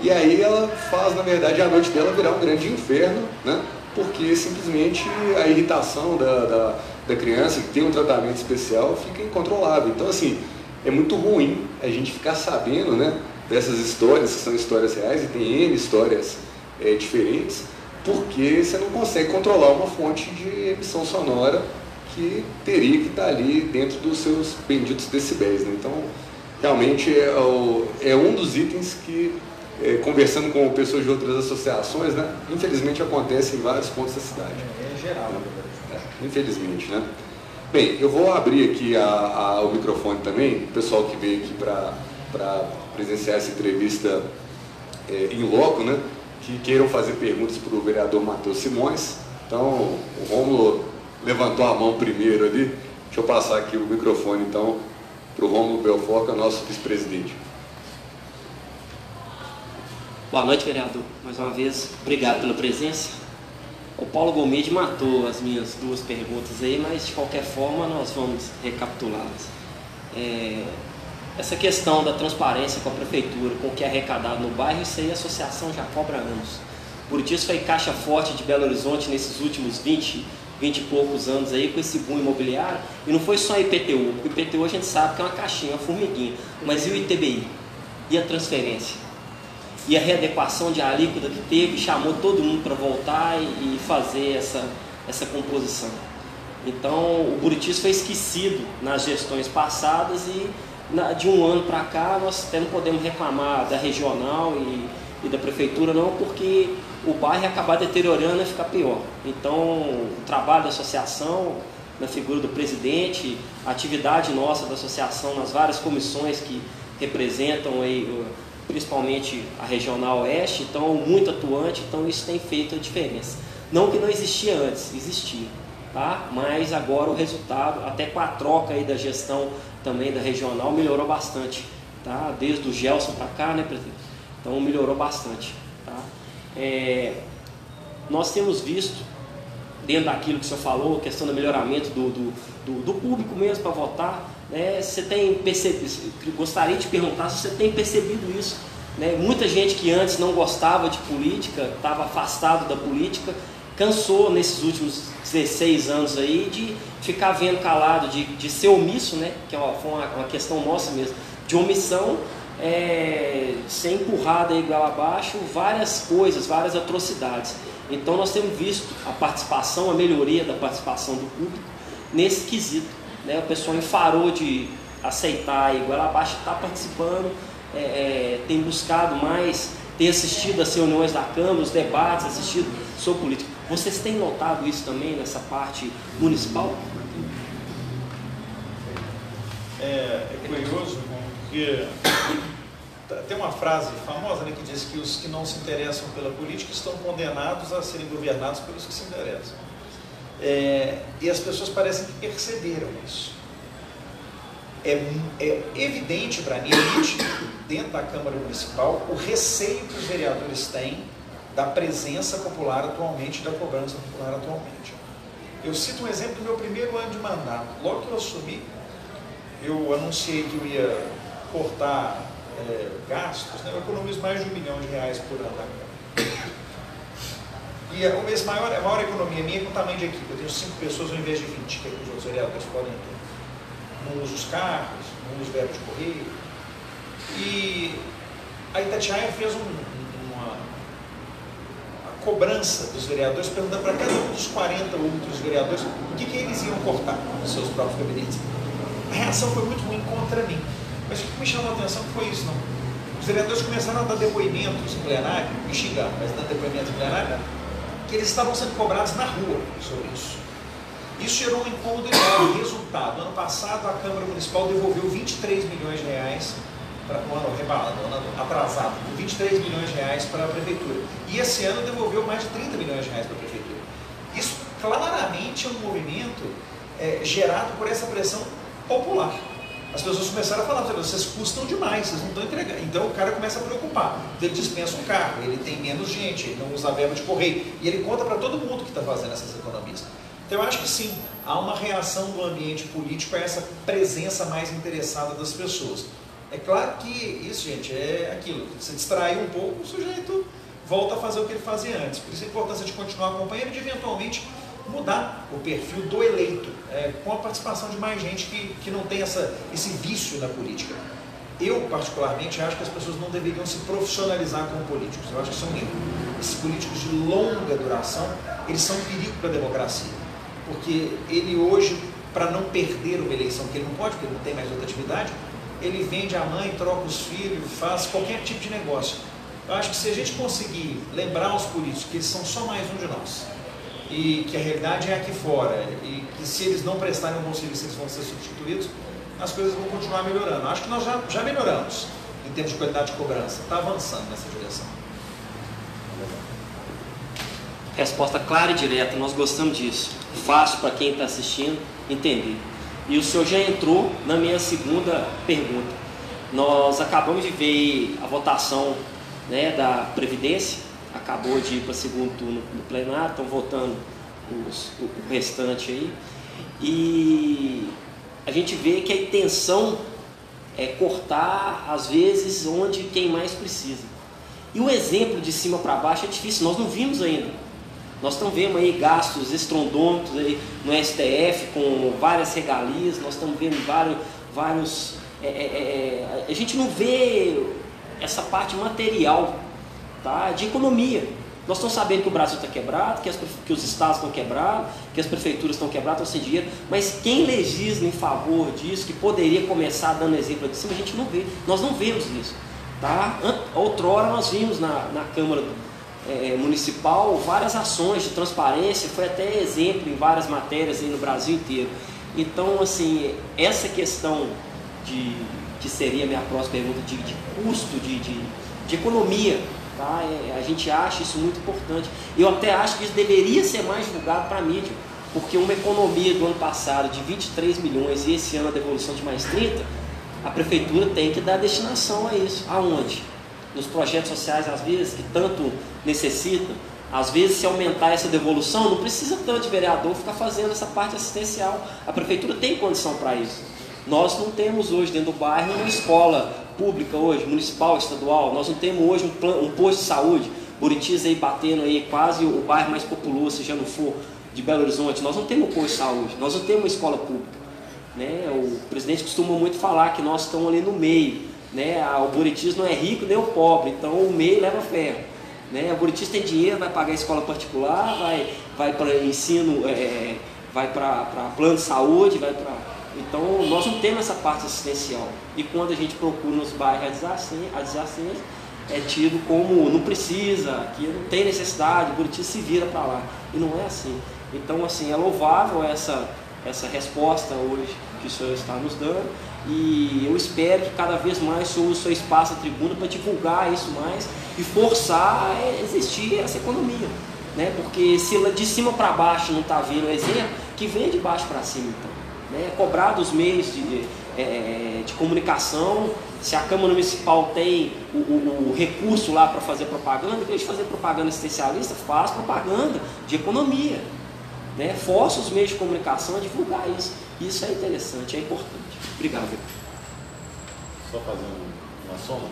S1: e aí ela faz, na verdade, a noite dela virar um grande inferno, né? Porque simplesmente a irritação da criança, que tem um tratamento especial, fica incontrolável. Então, assim, é muito ruim a gente ficar sabendo, né, dessas histórias, que são histórias reais, e tem N histórias diferentes, porque você não consegue controlar uma fonte de emissão sonora que teria que estar ali dentro dos seus benditos decibéis, né? Então, realmente é um dos itens que, conversando com pessoas de outras associações, né, infelizmente acontece em vários pontos da cidade.
S2: É geral,
S1: infelizmente, né? Bem, eu vou abrir aqui o microfone também, o pessoal que veio aqui para presenciar essa entrevista em loco, né, que queiram fazer perguntas para o vereador Matheus Simões. Então, o Rômulo levantou a mão primeiro ali. Deixa eu passar aqui o microfone, então, para o Rômulo Belfort, que é o nosso vice-presidente.
S3: Boa noite, vereador. Mais uma vez, obrigado pela presença. O Paulo Gomide matou as minhas duas perguntas aí, mas de qualquer forma nós vamos recapitulá-las. Essa questão da transparência com a prefeitura, com o que é arrecadado no bairro, isso aí a associação já cobra anos. Buritis foi caixa forte de Belo Horizonte nesses últimos 20 e poucos anos aí, com esse boom imobiliário, e não foi só IPTU, o IPTU a gente sabe que é uma caixinha, uma formiguinha, mas e o ITBI? E a transferência? E a readequação de alíquota que teve, chamou todo mundo para voltar e fazer essa composição. Então, o Buritis foi esquecido nas gestões passadas e de um ano para cá nós até não podemos reclamar da regional e da prefeitura não, porque o bairro ia acabar deteriorando e ficar pior. Então, o trabalho da associação, na figura do presidente, a atividade nossa da associação nas várias comissões que representam aí, principalmente a Regional Oeste, então muito atuante, então isso tem feito a diferença. Não que não existia antes, existia, tá? Mas agora o resultado, até com a troca aí da gestão também da Regional, melhorou bastante, tá? Desde o Gelson para cá, né, presidente? Então melhorou bastante, tá? Nós temos visto, dentro daquilo que o senhor falou, a questão do melhoramento do público mesmo para votar, né? Você tem percebido, gostaria de perguntar se você tem percebido isso, né? Muita gente que antes não gostava de política, estava afastado da política, cansou nesses últimos 16 anos aí de ficar vendo calado, de ser omisso, né? Que foi uma questão nossa mesmo, de omissão, ser empurrada aí igual abaixo, várias coisas, várias atrocidades. Então nós temos visto a participação, a melhoria da participação do público nesse quesito, né? O pessoal enfarou de aceitar aí igual abaixo, está participando, tem buscado mais, tem assistido às reuniões da Câmara, os debates, assistido sobre política. Vocês têm notado isso também nessa parte municipal?
S2: É curioso, porque tem uma frase famosa, né, que diz que os que não se interessam pela política estão condenados a serem governados pelos que se interessam. E as pessoas parecem que perceberam isso. É evidente para mim, dentro da Câmara Municipal, o receio que os vereadores têm da presença popular atualmente, da cobrança popular atualmente. Eu cito um exemplo do meu primeiro ano de mandato. Logo que eu assumi, eu anunciei que eu ia cortar gastos, né? Eu economizo mais de R$1 milhão por ano na Câmara. E a maior economia minha é com o tamanho de equipe. Eu tenho 5 pessoas ao invés de 20, que é que os outros vereadores podem ter. Não uso os carros, não uso verbo de correio. E a Itatiaia fez uma cobrança dos vereadores, perguntando para cada um dos 40 outros vereadores o que eles iam cortar nos seus próprios gabinetes. A reação foi muito ruim contra mim. Mas o que me chamou a atenção foi isso, não. Os vereadores começaram a dar depoimentos em plenário, me xingar, mas dando depoimentos em plenário, que eles estavam sendo cobrados na rua sobre isso. Isso gerou um incômodo enorme. Resultado, ano passado a Câmara Municipal devolveu R$23 milhões, no ano atrasado, R$23 milhões para a Prefeitura. E esse ano devolveu mais de R$30 milhões para a Prefeitura. Isso claramente é um movimento gerado por essa pressão popular. As pessoas começaram a falar, vocês custam demais, vocês não estão entregando. Então o cara começa a preocupar. Então, ele dispensa um carro, ele tem menos gente, ele não usa verba de correio. E ele conta para todo mundo que está fazendo essas economias. Então eu acho que sim, há uma reação do ambiente político a essa presença mais interessada das pessoas. É claro que isso, gente, é aquilo. Se distrair um pouco, o sujeito volta a fazer o que ele fazia antes. Por isso a importância de continuar acompanhando e de eventualmente mudar o perfil do eleito, com a participação de mais gente que não tem esse vício na política. Eu, particularmente, acho que as pessoas não deveriam se profissionalizar como políticos. Eu acho que são um erro. Esses políticos de longa duração, eles são um perigo para a democracia. Porque ele hoje, para não perder uma eleição, que ele não pode, porque ele não tem mais outra atividade, ele vende a mãe, troca os filhos, faz qualquer tipo de negócio. Eu acho que se a gente conseguir lembrar os políticos que eles são só mais um de nós, e que a realidade é aqui fora, e que se eles não prestarem um bom serviço, eles vão ser substituídos, as coisas vão continuar melhorando. Acho que nós já melhoramos em termos de qualidade de cobrança, está avançando nessa direção.
S3: Resposta clara e direta, nós gostamos disso. Fácil para quem está assistindo entender. E o senhor já entrou na minha segunda pergunta. Nós acabamos de ver a votação, né, da Previdência, acabou de ir para o segundo turno do plenário, estão votando o restante aí. E a gente vê que a intenção é cortar, às vezes, onde quem mais precisa. E o exemplo de cima para baixo é difícil, nós não vimos ainda. Nós estamos vendo aí gastos estrondômetros aí no STF com várias regalias, nós estamos vendo vários a gente não vê essa parte material, tá, de economia. Nós estamos sabendo que o Brasil está quebrado, que os estados estão quebrados, que as prefeituras estão quebradas, estão sem dinheiro, mas quem legisla em favor disso, que poderia começar dando exemplo de cima, a gente não vê. Nós não vemos isso. Tá? Outrora nós vimos na Câmara Municipal várias ações de transparência, foi até exemplo em várias matérias aí no Brasil inteiro. Então, assim, essa questão que seria a minha próxima pergunta, de custo, de economia, tá? A gente acha isso muito importante. Eu até acho que isso deveria ser mais divulgado para a mídia, porque uma economia do ano passado de 23 milhões e esse ano a devolução de mais 30, a prefeitura tem que dar destinação a isso. Aonde? Nos projetos sociais, às vezes, que tanto necessitam. Às vezes, se aumentar essa devolução, não precisa tanto de vereador ficar fazendo essa parte assistencial. A prefeitura tem condição para isso. Nós não temos hoje dentro do bairro uma escola pública hoje, municipal, estadual. Nós não temos hoje um posto de saúde. Buritis aí batendo aí quase o bairro mais populoso, se já não for, de Belo Horizonte. Nós não temos posto de saúde, nós não temos uma escola pública, né? O presidente costuma muito falar que nós estamos ali no meio, né? O Buritis não é rico nem o pobre, então o meio leva ferro, né? O Buritis tem dinheiro, vai pagar a escola particular, vai para ensino, vai para plano de saúde, então nós não temos essa parte assistencial. E quando a gente procura nos bairros adjacentes, é tido como não precisa, que não tem necessidade, o Buritis se vira para lá. E não é assim. Então, assim, é louvável essa resposta hoje que o senhor está nos dando, e eu espero que cada vez mais o senhor use o seu espaço, a tribuna, para divulgar isso mais e forçar a existir essa economia, né? Porque se de cima para baixo não está vindo o exemplo, que vem de baixo para cima, então, né? Cobrar dos meios de comunicação. Se a Câmara Municipal tem o recurso lá para fazer propaganda, em vez de fazer propaganda assistencialista, faz propaganda de economia, né? Força os meios de comunicação a divulgar isso. Isso é interessante, é importante. Obrigado.
S1: Só fazendo uma soma.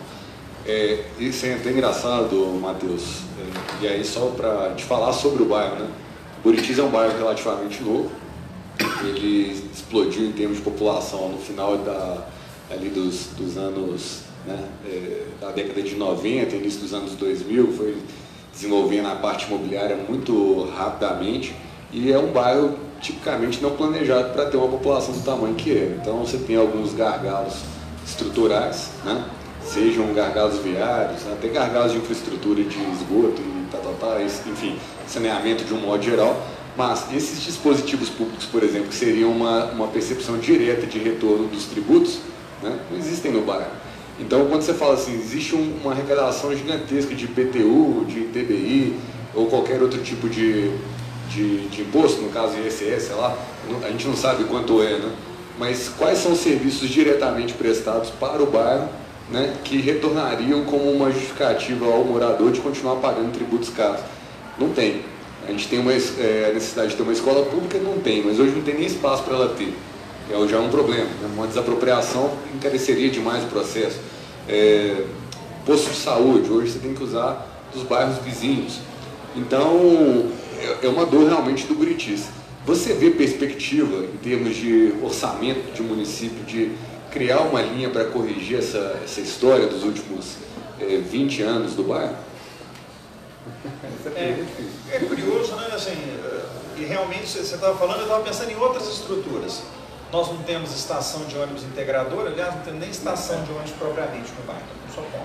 S1: Isso é até engraçado, Matheus. E aí, só para te falar sobre o bairro, né? Buritis é um bairro relativamente novo. Ele explodiu em termos de população no final ali dos anos, né, da década de 90, início dos anos 2000, foi desenvolvendo a parte imobiliária muito rapidamente, e é um bairro tipicamente não planejado para ter uma população do tamanho que é. Então você tem alguns gargalos estruturais, né, sejam gargalos viários, até gargalos de infraestrutura de esgoto e enfim, saneamento de um modo geral. Mas esses dispositivos públicos, por exemplo, que seriam uma percepção direta de retorno dos tributos, né, não existem no bairro. Então, quando você fala assim, existe uma arrecadação gigantesca de IPTU, de ITBI, ou qualquer outro tipo de imposto, no caso ISS, sei lá, a gente não sabe quanto é, né? Mas quais são os serviços diretamente prestados para o bairro, né, que retornariam como uma justificativa ao morador de continuar pagando tributos caros? Não tem. A gente tem a necessidade de ter uma escola pública, não tem, mas hoje não tem nem espaço para ela ter. Já é um problema, né? Uma desapropriação encareceria demais o processo. Posto de saúde, hoje você tem que usar dos bairros vizinhos. Então, é uma dor realmente do Buritis. Você vê perspectiva, em termos de orçamento de município, de criar uma linha para corrigir essa história dos últimos 20 anos do bairro?
S2: É curioso, né? Assim, e realmente você estava falando, eu estava pensando em outras estruturas. Nós não temos estação de ônibus integradora, aliás, não temos nem estação de ônibus propriamente no bairro, não só ponto.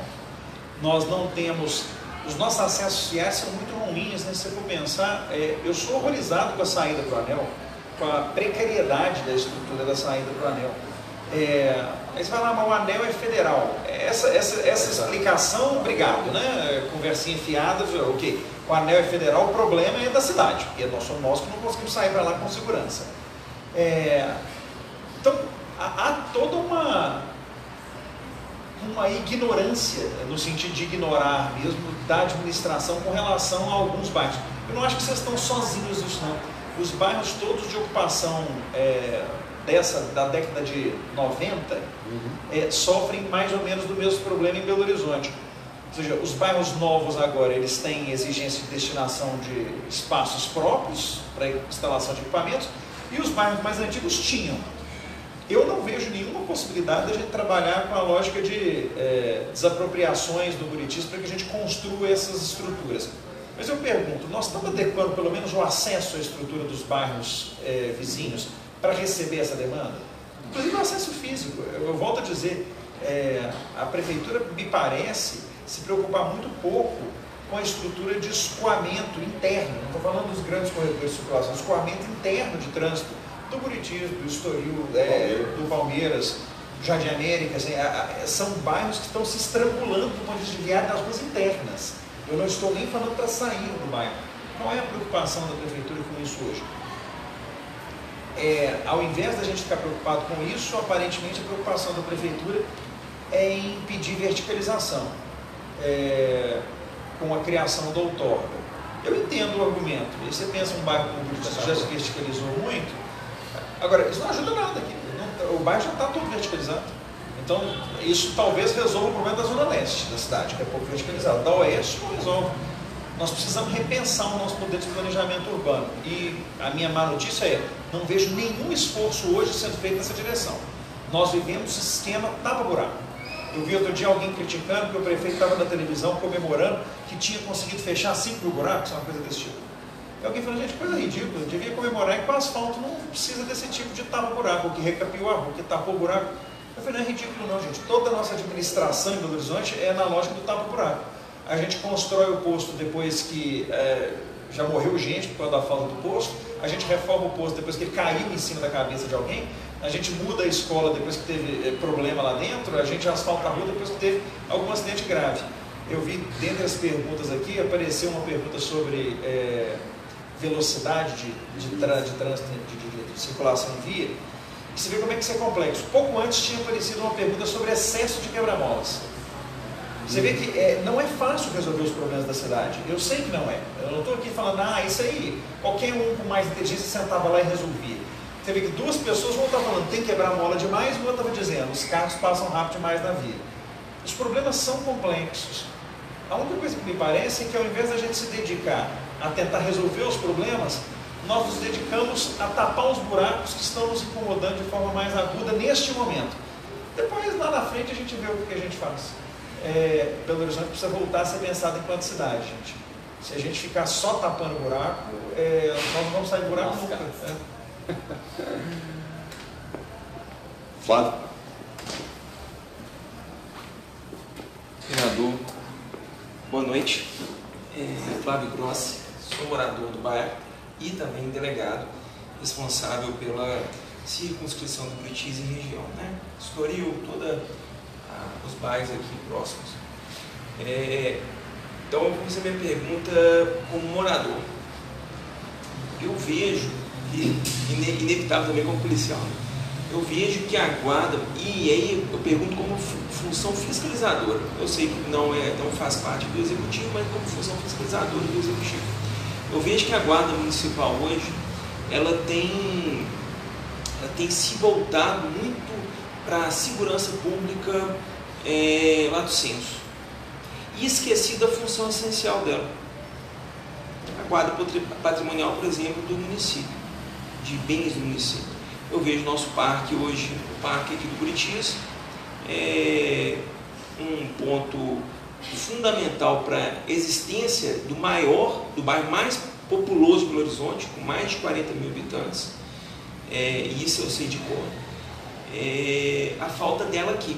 S2: Nós não temos, os nossos acessos viários são muito ruins, né? Se você for pensar, eu sou horrorizado com a saída do anel, com a precariedade da estrutura da saída do anel. Aí você vai lá, mas o anel é federal. Essa explicação, obrigado, né? Conversinha fiada, ok. O anel é federal, o problema é da cidade, porque nós somos nós que não conseguimos sair para lá com segurança. Então, há toda uma ignorância, no sentido de ignorar mesmo, da administração com relação a alguns bairros. Eu não acho que vocês estão sozinhos nisso, não. Os bairros todos de ocupação da década de 90 sofrem mais ou menos do mesmo problema em Belo Horizonte. Ou seja, os bairros novos agora, eles têm exigência de destinação de espaços próprios para instalação de equipamentos, e os bairros mais antigos tinham. Eu não vejo nenhuma possibilidade de a gente trabalhar com a lógica de desapropriações do Buritis para que a gente construa essas estruturas. Mas eu pergunto, nós estamos adequando pelo menos o acesso à estrutura dos bairros vizinhos para receber essa demanda? Inclusive o acesso físico. Eu volto a dizer, a prefeitura, me parece, se preocupar muito pouco com a estrutura de escoamento interno. Não estou falando dos grandes corredores de circulação, escoamento interno de trânsito do Buritis, do Estoril, do Palmeiras, do Jardim América. Assim, são bairros que estão se estrangulando do ponto de vista viário nas ruas internas. Eu não estou nem falando para sair do bairro. Qual é a preocupação da prefeitura com isso hoje? Ao invés da gente ficar preocupado com isso, aparentemente a preocupação da prefeitura é em impedir verticalização, com a criação do outorga. Eu entendo o argumento. E você pensa um bairro como o Buritis que já se verticalizou muito. Agora, isso não ajuda nada aqui. O bairro já está todo verticalizado. Então, isso talvez resolva o problema da zona leste da cidade, que é pouco verticalizada. Da oeste não resolve. Nós precisamos repensar o nosso modelo de planejamento urbano. E a minha má notícia é, não vejo nenhum esforço hoje sendo feito nessa direção. Nós vivemos o esquema tapa-buraco. Eu vi outro dia alguém criticando que o prefeito estava na televisão comemorando que tinha conseguido fechar 5 mil buracos, uma coisa desse tipo. E alguém falou, gente, coisa ridícula, devia comemorar que o asfalto não precisa desse tipo de tapa-buraco, o que recapiou a rua, o que tapou o buraco. Eu falei, não é ridículo não, gente. Toda a nossa administração em Belo Horizonte é na lógica do tapa-buraco. A gente constrói o posto depois que já morreu gente por causa da falta do posto, a gente reforma o posto depois que ele caiu em cima da cabeça de alguém, a gente muda a escola depois que teve problema lá dentro, a gente asfalta a rua depois que teve algum acidente grave. Eu vi, dentre as perguntas aqui, apareceu uma pergunta sobre velocidade de trânsito, de circulação em via, e você vê como é que isso é complexo. Pouco antes tinha aparecido uma pergunta sobre excesso de quebra-molas. Você vê que não é fácil resolver os problemas da cidade. Eu sei que não é. Eu não estou aqui falando, isso aí, qualquer um com mais inteligência sentava lá e resolvia. Você vê que duas pessoas vão estar falando, tem que quebrar a mola demais, e o outro estava dizendo, os carros passam rápido demais na via. Os problemas são complexos. A única coisa que me parece é que ao invés da gente se dedicar a tentar resolver os problemas, nós nos dedicamos a tapar os buracos que estão nos incomodando de forma mais aguda neste momento. Depois, lá na frente, a gente vê o que a gente faz. Belo Horizonte precisa voltar a ser pensado enquanto cidade, gente. Se a gente ficar só tapando buraco, nós não vamos sair do buraco nunca.
S1: Flávio.
S4: Vereador, boa noite. Flávio Grossi, sou morador do bairro e também delegado responsável pela circunscrição do Buritis e região, né? Estoril, todos os bairros aqui próximos. Então, eu vou fazer minha pergunta como morador. Eu vejo, e inevitável também como policial, eu vejo que a guarda, e aí eu pergunto como função fiscalizadora, eu sei que não faz parte do executivo, mas como função fiscalizadora do executivo. Eu vejo que a guarda municipal hoje, ela tem se voltado muito para a segurança pública lato sensu, e esquecido da função essencial dela. A guarda patrimonial, por exemplo, do município, de bens do município. Eu vejo nosso parque hoje, o parque aqui do Buritis, um ponto fundamental para a existência do bairro mais populoso de Belo Horizonte, com mais de 40 mil habitantes, e isso eu sei de cor. A falta dela aqui,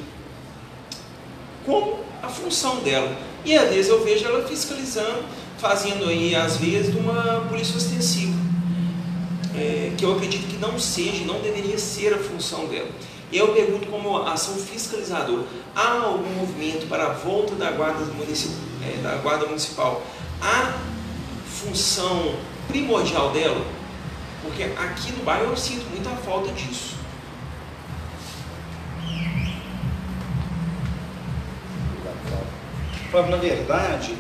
S4: como a função dela. E às vezes eu vejo ela fiscalizando, fazendo aí às vezes uma polícia ostensiva, que eu acredito que não deveria ser a função dela. E eu pergunto como ação fiscalizadora, há algum movimento para a volta da guarda municipal à função primordial dela? Porque aqui no bairro eu sinto muita falta disso.
S2: Na verdade,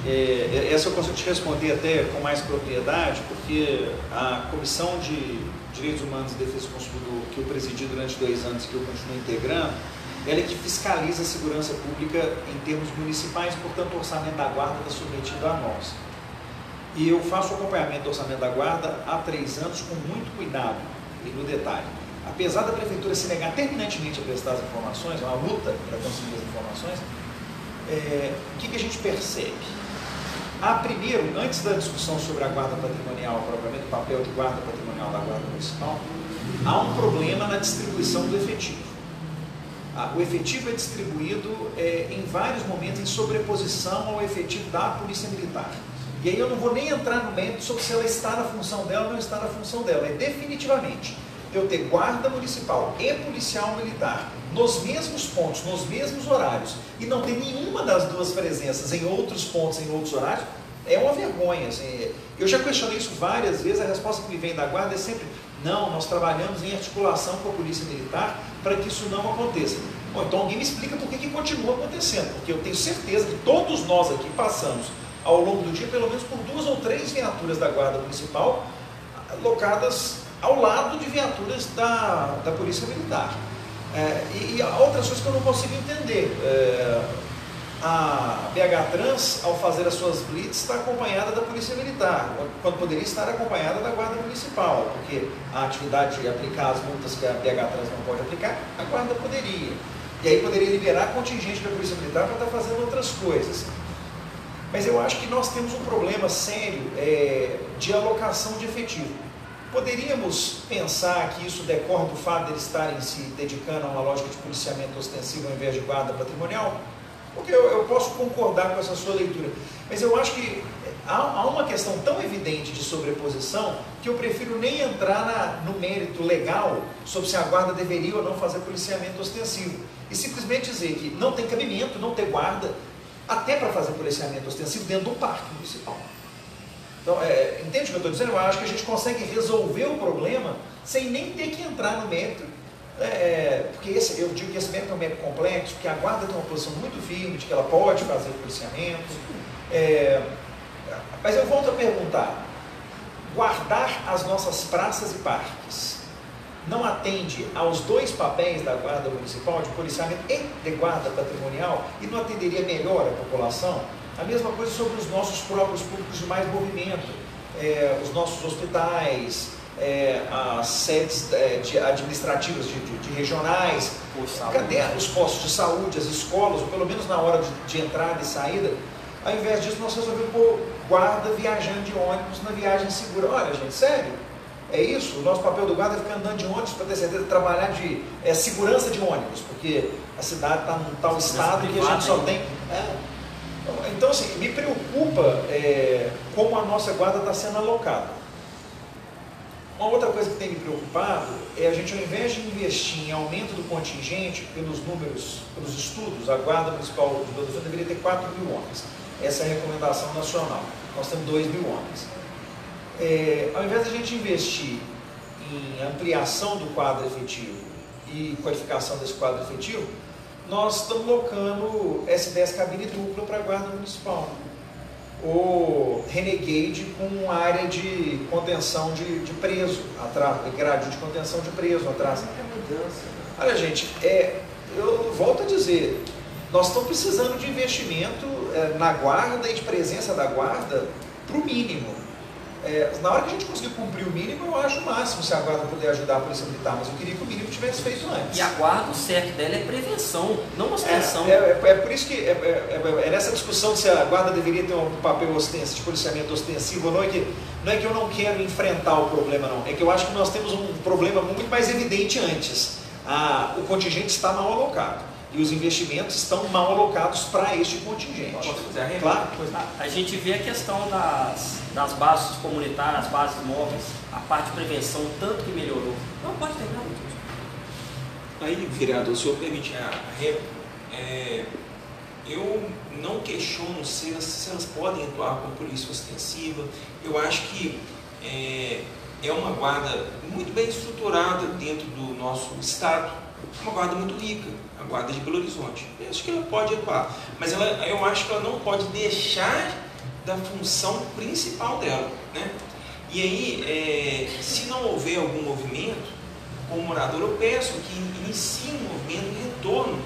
S2: essa eu consigo te responder até com mais propriedade, porque a Comissão de Direitos Humanos e Defesa do Consumidor, que eu presidi durante 2 anos e que eu continuo integrando, ela é que fiscaliza a segurança pública em termos municipais, portanto o orçamento da guarda está submetido a nós. E eu faço o acompanhamento do orçamento da guarda há 3 anos com muito cuidado e no detalhe. Apesar da prefeitura se negar terminantemente a prestar as informações, é uma luta para conseguir as informações, o que a gente percebe? Primeiro, antes da discussão sobre a guarda patrimonial, propriamente o papel de guarda patrimonial da guarda municipal, há um problema na distribuição do efetivo. O efetivo é distribuído em vários momentos em sobreposição ao efetivo da Polícia Militar. E aí eu não vou nem entrar no mérito sobre se ela está na função dela ou não está na função dela. Definitivamente eu ter guarda municipal e policial militar nos mesmos pontos, nos mesmos horários, e não ter nenhuma das duas presenças em outros pontos, em outros horários, é uma vergonha. Assim. Eu já questionei isso várias vezes, a resposta que me vem da guarda é sempre, não, nós trabalhamos em articulação com a polícia militar para que isso não aconteça. Bom, então alguém me explica por que continua acontecendo, porque eu tenho certeza que todos nós aqui passamos ao longo do dia, pelo menos por 2 ou 3 viaturas da guarda municipal, locadas ao lado de viaturas da polícia militar. E outras coisas que eu não consigo entender. A BH Trans, ao fazer as suas blitz, está acompanhada da Polícia Militar, quando poderia estar acompanhada da Guarda Municipal, porque a atividade de aplicar as multas que a BH Trans não pode aplicar, a Guarda poderia. E aí poderia liberar contingente da Polícia Militar para estar fazendo outras coisas. Mas eu acho que nós temos um problema sério de alocação de efetivo. Poderíamos pensar que isso decorre do fato de eles estarem se dedicando a uma lógica de policiamento ostensivo ao invés de guarda patrimonial? Porque eu posso concordar com essa sua leitura, mas eu acho que há uma questão tão evidente de sobreposição que eu prefiro nem entrar no mérito legal sobre se a guarda deveria ou não fazer policiamento ostensivo, e simplesmente dizer que não tem cabimento não ter guarda até para fazer policiamento ostensivo dentro do parque municipal. Então, entende o que eu estou dizendo? Eu acho que a gente consegue resolver o problema sem nem ter que entrar no mérito. Porque eu digo que esse mérito é um mérito complexo, porque a guarda tem uma posição muito firme de que ela pode fazer policiamento. Mas eu volto a perguntar, guardar as nossas praças e parques não atende aos dois papéis da guarda municipal, de policiamento e de guarda patrimonial, e não atenderia melhor a população? A mesma coisa sobre os nossos próprios públicos de mais movimento, os nossos hospitais, as sedes administrativas de regionais, cadê os postos de saúde, as escolas, ou pelo menos na hora de entrada e saída? Ao invés disso, nós resolvemos pôr guarda viajando de ônibus na viagem segura. Olha, gente, sério? É isso? O nosso papel do guarda é ficar andando de ônibus para ter certeza de trabalhar de segurança de ônibus, porque a cidade está num tal estado que a gente só tem... Então, assim, me preocupa como a nossa guarda está sendo alocada. Uma outra coisa que tem me preocupado é a gente, ao invés de investir em aumento do contingente, pelos números, pelos estudos, a Guarda Municipal de Belo Horizonte deveria ter 4 mil homens. Essa é a recomendação nacional. Nós temos 2 mil homens. Ao invés de a gente investir em ampliação do quadro efetivo e qualificação desse quadro efetivo, nós estamos colocando S10 cabine dupla para a Guarda Municipal. Ou Renegade com área de contenção de preso atrás, grade de contenção de preso atrás. Olha, gente, eu volto a dizer, nós estamos precisando de investimento na guarda e de presença da guarda para o mínimo. Na hora que a gente conseguir cumprir o mínimo, eu acho o máximo se a guarda puder ajudar a Polícia Militar, mas eu queria que o mínimo tivesse feito antes.
S3: E a guarda, o certo dela é prevenção, não ostentação.
S2: Por isso que nessa discussão se a guarda deveria ter um papel ostensivo, de policiamento ostensivo ou não, não é que eu não quero enfrentar o problema, não. É que eu acho que nós temos um problema muito mais evidente antes. O contingente está mal alocado. E os investimentos estão mal alocados para este contingente. Claro?
S3: A gente vê a questão das bases comunitárias, as bases móveis, a parte de prevenção, tanto que melhorou. Não pode terminar muito.
S4: Aí, vereador, se eu permitir a réplica, eu não questiono se elas podem atuar com polícia ostensiva. Eu acho que é uma guarda muito bem estruturada dentro do nosso estado, uma guarda muito rica, a guarda de Belo Horizonte. Eu acho que ela pode atuar, mas eu acho que ela não pode deixar da função principal dela, né? E aí, se não houver algum movimento, como morador, eu peço que inicie um movimento de retorno,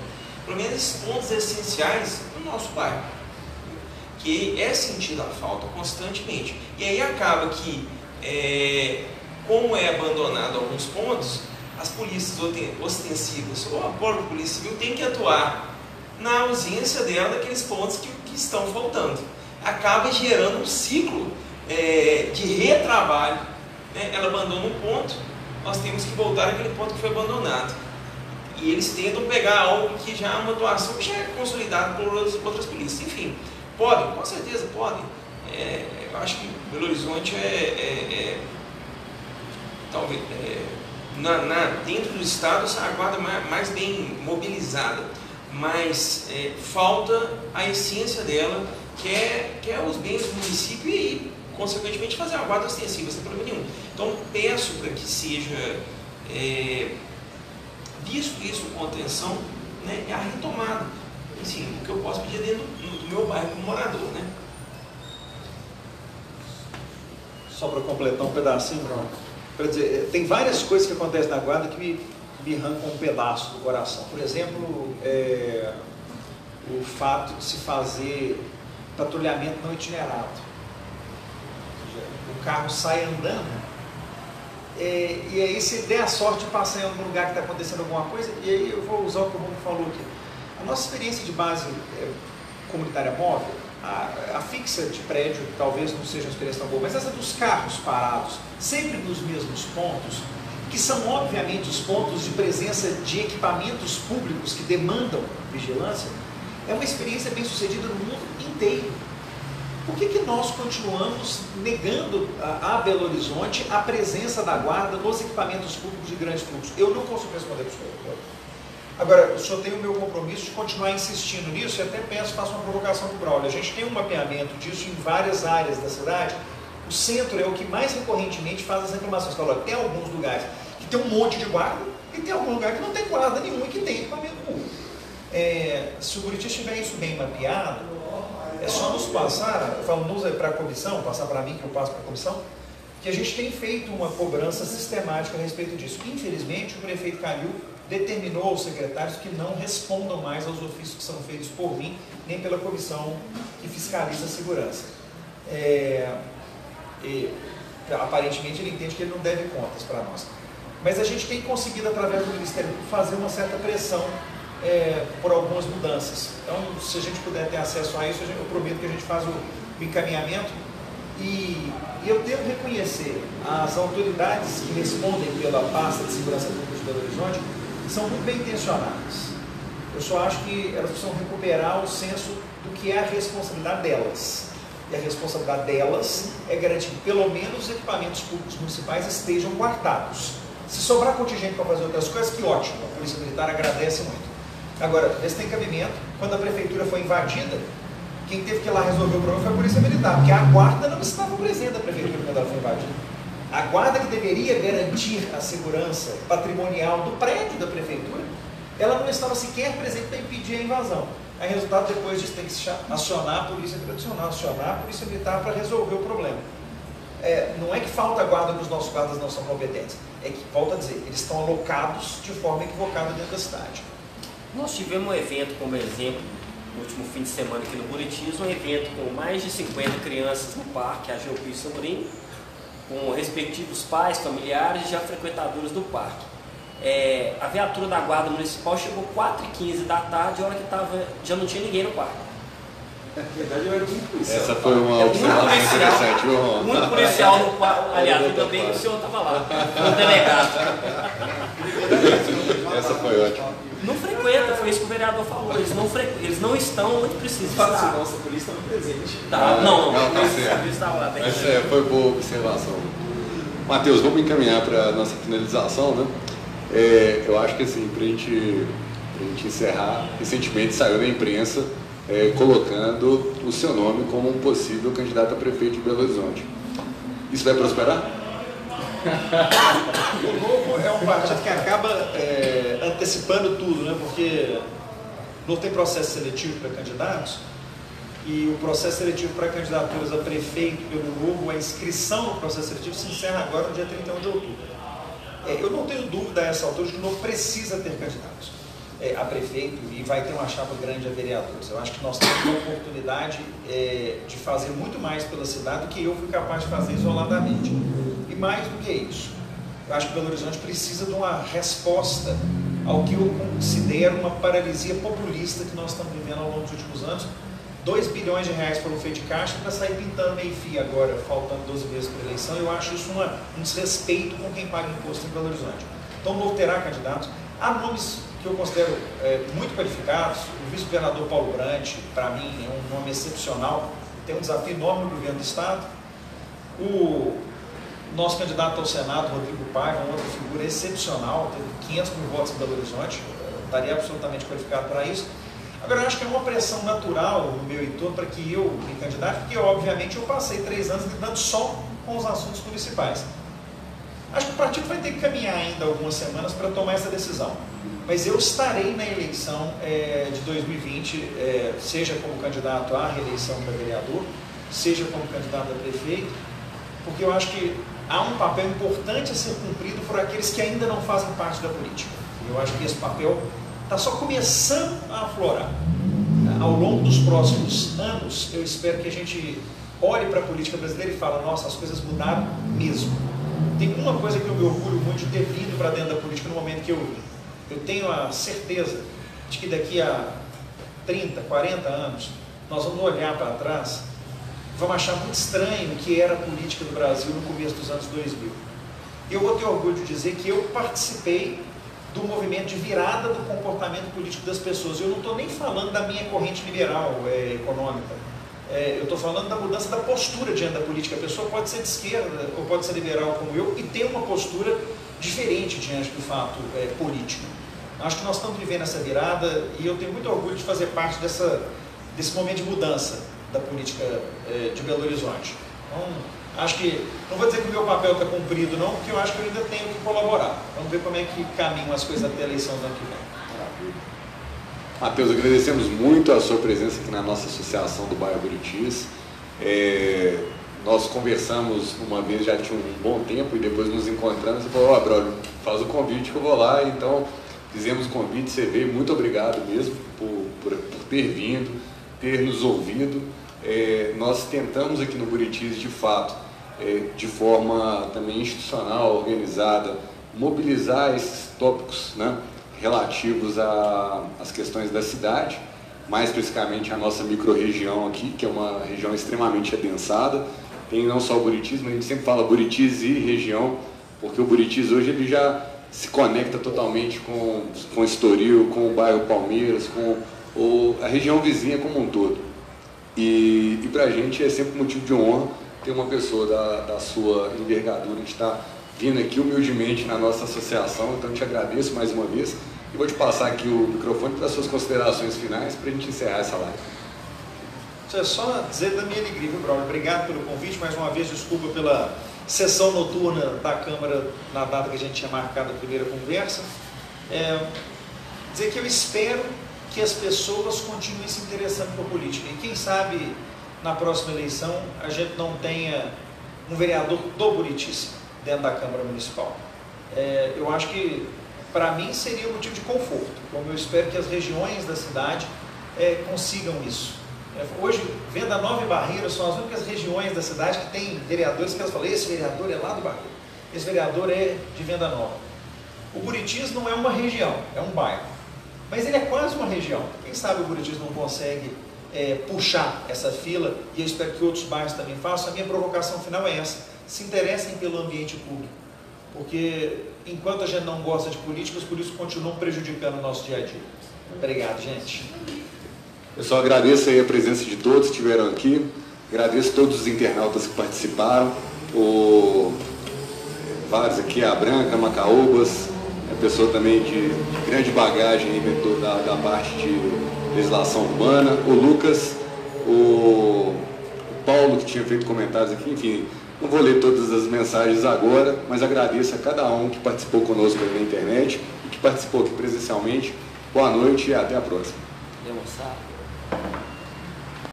S4: pelo menos esses pontos essenciais no nosso bairro, que é sentida a falta constantemente. E aí acaba que, como é abandonado alguns pontos, as polícias ostensivas ou a própria polícia civil tem que atuar na ausência dela daqueles pontos que estão faltando. Acaba gerando um ciclo de retrabalho, né? Ela abandona um ponto, nós temos que voltar àquele ponto que foi abandonado. E eles tentam pegar algo que já é uma atuação que já é consolidada por outras polícias. Enfim, podem, com certeza podem. Eu acho que Belo Horizonte talvez... dentro do estado, a guarda mais bem mobilizada, mas falta a essência dela, que é os bens do município e, consequentemente, fazer a guarda ostensiva, sem problema nenhum. Então, peço para que seja visto isso com atenção, né, a retomada. Assim, o que eu posso pedir dentro do meu bairro como morador, né?
S2: Só para completar um pedacinho, para dizer, tem várias coisas que acontecem na guarda que me arrancam um pedaço do coração. Por exemplo, o fato de se fazer patrulhamento não itinerado. O carro sai andando, e aí se der a sorte de passar em algum lugar que está acontecendo alguma coisa, e aí eu vou usar o que o Romulo falou aqui. A nossa experiência de base comunitária móvel, a fixa de prédio talvez não seja uma experiência tão boa, mas essa dos carros parados, sempre nos mesmos pontos, que são obviamente os pontos de presença de equipamentos públicos que demandam vigilância, é uma experiência bem sucedida no mundo inteiro. Por que nós continuamos negando a Belo Horizonte a presença da guarda nos equipamentos públicos de grande fluxo? Eu não consigo responder para o senhor. Agora, o senhor tem o meu compromisso de continuar insistindo nisso e até faço uma provocação para o Braulio. A gente tem um mapeamento disso em várias áreas da cidade. O centro é o que mais recorrentemente faz as reclamações. Fala, tem alguns lugares que tem um monte de guarda e tem algum lugar que não tem guarda nenhuma e que tem equipamento público. Se o Buriti tiver isso bem mapeado, é só nos passar, falamos para a comissão, passar para mim que eu passo para a comissão, que a gente tem feito uma cobrança sistemática a respeito disso. Infelizmente, o prefeito Calil determinou aos secretários que não respondam mais aos ofícios que são feitos por mim, nem pela comissão que fiscaliza a segurança. Aparentemente ele entende que ele não deve contas para nós. Mas a gente tem conseguido, através do Ministério Público, fazer uma certa pressão por algumas mudanças. Então, se a gente puder ter acesso a isso, eu prometo que a gente faz o encaminhamento. E eu devo reconhecer, as autoridades que respondem pela pasta de segurança pública de Belo Horizonte são muito bem intencionadas. Eu só acho que elas precisam recuperar o senso do que é a responsabilidade delas. E a responsabilidade delas é garantir que pelo menos os equipamentos públicos municipais estejam guardados. Se sobrar contingente para fazer outras coisas, que ótimo, a Polícia Militar agradece muito. Agora, vê se tem cabimento. Quando a prefeitura foi invadida, quem teve que ir lá resolver o problema foi a Polícia Militar, porque a guarda não estava presente da prefeitura quando ela foi invadida. A guarda que deveria garantir a segurança patrimonial do prédio da prefeitura, ela não estava sequer presente para impedir a invasão. Aí, resultado, depois disso, tem que acionar a Polícia Tradicional, acionar a Polícia Militar para resolver o problema. Não é que falta guarda que os nossos guardas não são competentes, é que, volto a dizer, eles estão alocados de forma equivocada dentro da cidade.
S3: Nós tivemos um evento, como exemplo, no último fim de semana aqui no Buritis, um evento com mais de 50 crianças no parque, a Geopio Samurim, com respectivos pais, familiares e já frequentadores do parque. A viatura da Guarda Municipal chegou 4h15 da tarde, hora que já não tinha ninguém no parque.
S2: Na verdade, eu era muito policial.
S1: Essa foi uma observação interessante, viu, Ron?
S3: Muito policial no parque. Aliás, ainda bem que o senhor estava lá, o delegado.
S1: Essa foi ótima.
S3: Não frequenta, foi isso que o vereador falou. Eles não estão onde precisam estar.
S4: Nossa, a polícia estava presente.
S3: Não,
S1: tá certo.
S3: eles estavam lá.
S1: Mas foi boa observação. Matheus, vamos encaminhar para a nossa finalização, né? Eu acho que assim, para a gente encerrar, recentemente saiu na imprensa colocando o seu nome como um possível candidato a prefeito de Belo Horizonte. Isso vai prosperar?
S2: O Novo é um partido que acaba antecipando tudo, né? Porque não tem processo seletivo para candidatos, e o processo seletivo para candidaturas a prefeito pelo Novo, a inscrição no processo seletivo se encerra agora no dia 31 de outubro. Eu não tenho dúvida a essa altura de que o Novo precisa ter candidatos a prefeito e vai ter uma chapa grande a vereadores. Eu acho que nós temos uma oportunidade de fazer muito mais pela cidade do que eu fui capaz de fazer isoladamente. E mais do que isso, eu acho que Belo Horizonte precisa de uma resposta ao que eu considero uma paralisia populista que nós estamos vivendo ao longo dos últimos anos. 2 bilhões de reais foram feitos de caixa para sair pintando meio-fio agora, faltando 12 meses para a eleição. Eu acho isso um desrespeito com quem paga imposto em Belo Horizonte. Então, o Novo terá candidatos. Há nomes que eu considero muito qualificados. O vice-governador Paulo Brandt, para mim, é um nome excepcional. Tem um desafio enorme no governo do Estado. O nosso candidato ao Senado, Rodrigo Paiva, uma outra figura excepcional, teve 500 mil votos em Belo Horizonte, estaria absolutamente qualificado para isso. Agora, eu acho que é uma pressão natural no meu entorno para que eu me candidate, porque, obviamente, eu passei 3 anos lidando só com os assuntos municipais. Acho que o partido vai ter que caminhar ainda algumas semanas para tomar essa decisão. Mas eu estarei na eleição de 2020, seja como candidato à reeleição para vereador, seja como candidato a prefeito, porque eu acho que há um papel importante a ser cumprido por aqueles que ainda não fazem parte da política. Eu acho que esse papel está só começando a aflorar. ao longo dos próximos anos, eu espero que a gente olhe para a política brasileira e fale, nossa, as coisas mudaram mesmo. Tem uma coisa que eu me orgulho muito de ter vindo para dentro da política no momento que eu vim. Eu tenho a certeza de que daqui a 30, 40 anos, nós vamos olhar para trás, vamos achar muito estranho o que era a política do Brasil no começo dos anos 2000. E eu vou ter orgulho de dizer que eu participei do movimento de virada do comportamento político das pessoas. Eu não estou nem falando da minha corrente liberal econômica. Eu estou falando da mudança da postura diante da política. A pessoa pode ser de esquerda ou pode ser liberal como eu e ter uma postura diferente diante do fato político. Acho que nós estamos vivendo essa virada e eu tenho muito orgulho de fazer parte desse momento de mudança da política de Belo Horizonte. Então, acho que, não vou dizer que o meu papel está cumprido não, porque eu acho que eu ainda tenho que colaborar. Vamos ver como é que caminham as coisas até a eleição do ano que vem.
S1: Matheus, agradecemos muito a sua presença aqui na nossa associação do bairro Buritis. Nós conversamos uma vez, já tinha um bom tempo, e depois nos encontramos e falou, brother, faz o convite que eu vou lá. Então, fizemos o convite, você veio, muito obrigado mesmo por ter vindo, ter nos ouvido. Nós tentamos aqui no Buritis, de fato, de forma também institucional, organizada, mobilizar esses tópicos, né, relativos às questões da cidade, mais especificamente a nossa microrregião aqui, que é uma região extremamente adensada. Tem não só o Buritis, mas a gente sempre fala Buritis e região, porque o Buritis hoje ele já se conecta totalmente com Estoril, com o bairro Palmeiras, com a região vizinha como um todo. E para a gente é sempre motivo de honra ter uma pessoa da sua envergadura que está vindo aqui humildemente na nossa associação. Então eu te agradeço mais uma vez e vou te passar aqui o microfone para as suas considerações finais para a gente encerrar essa live.
S2: Só dizer da minha alegria, viu, Braulio? Obrigado pelo convite, mais uma vez, desculpa pela sessão noturna da Câmara na data que a gente tinha marcado a primeira conversa. Dizer que eu espero que as pessoas continuem se interessando por política e quem sabe na próxima eleição a gente não tenha um vereador do Buritis dentro da Câmara Municipal. Eu acho que para mim seria um motivo de conforto, como eu espero que as regiões da cidade consigam isso. Hoje, Venda Nova e Barreiras são as únicas regiões da cidade que tem vereadores que elas falam, esse vereador é lá do Barreiro, esse vereador é de Venda Nova. O Buritis não é uma região, é um bairro, mas ele é quase uma região. Quem sabe o Buritis não consegue puxar essa fila, e eu espero que outros bairros também façam. A minha provocação final é essa: se interessem pelo ambiente público, porque enquanto a gente não gosta de política, os políticos continuam prejudicando o nosso dia a dia. Obrigado, gente.
S1: Eu só agradeço aí a presença de todos que estiveram aqui, agradeço todos os internautas que participaram, vários aqui, a Branca, Macaúbas, a pessoa também de grande bagagem aí da parte de legislação urbana, o Lucas, o Paulo, que tinha feito comentários aqui, enfim, não vou ler todas as mensagens agora, mas agradeço a cada um que participou conosco aí na internet e que participou aqui presencialmente. Boa noite e até a próxima.
S3: Demonstrar.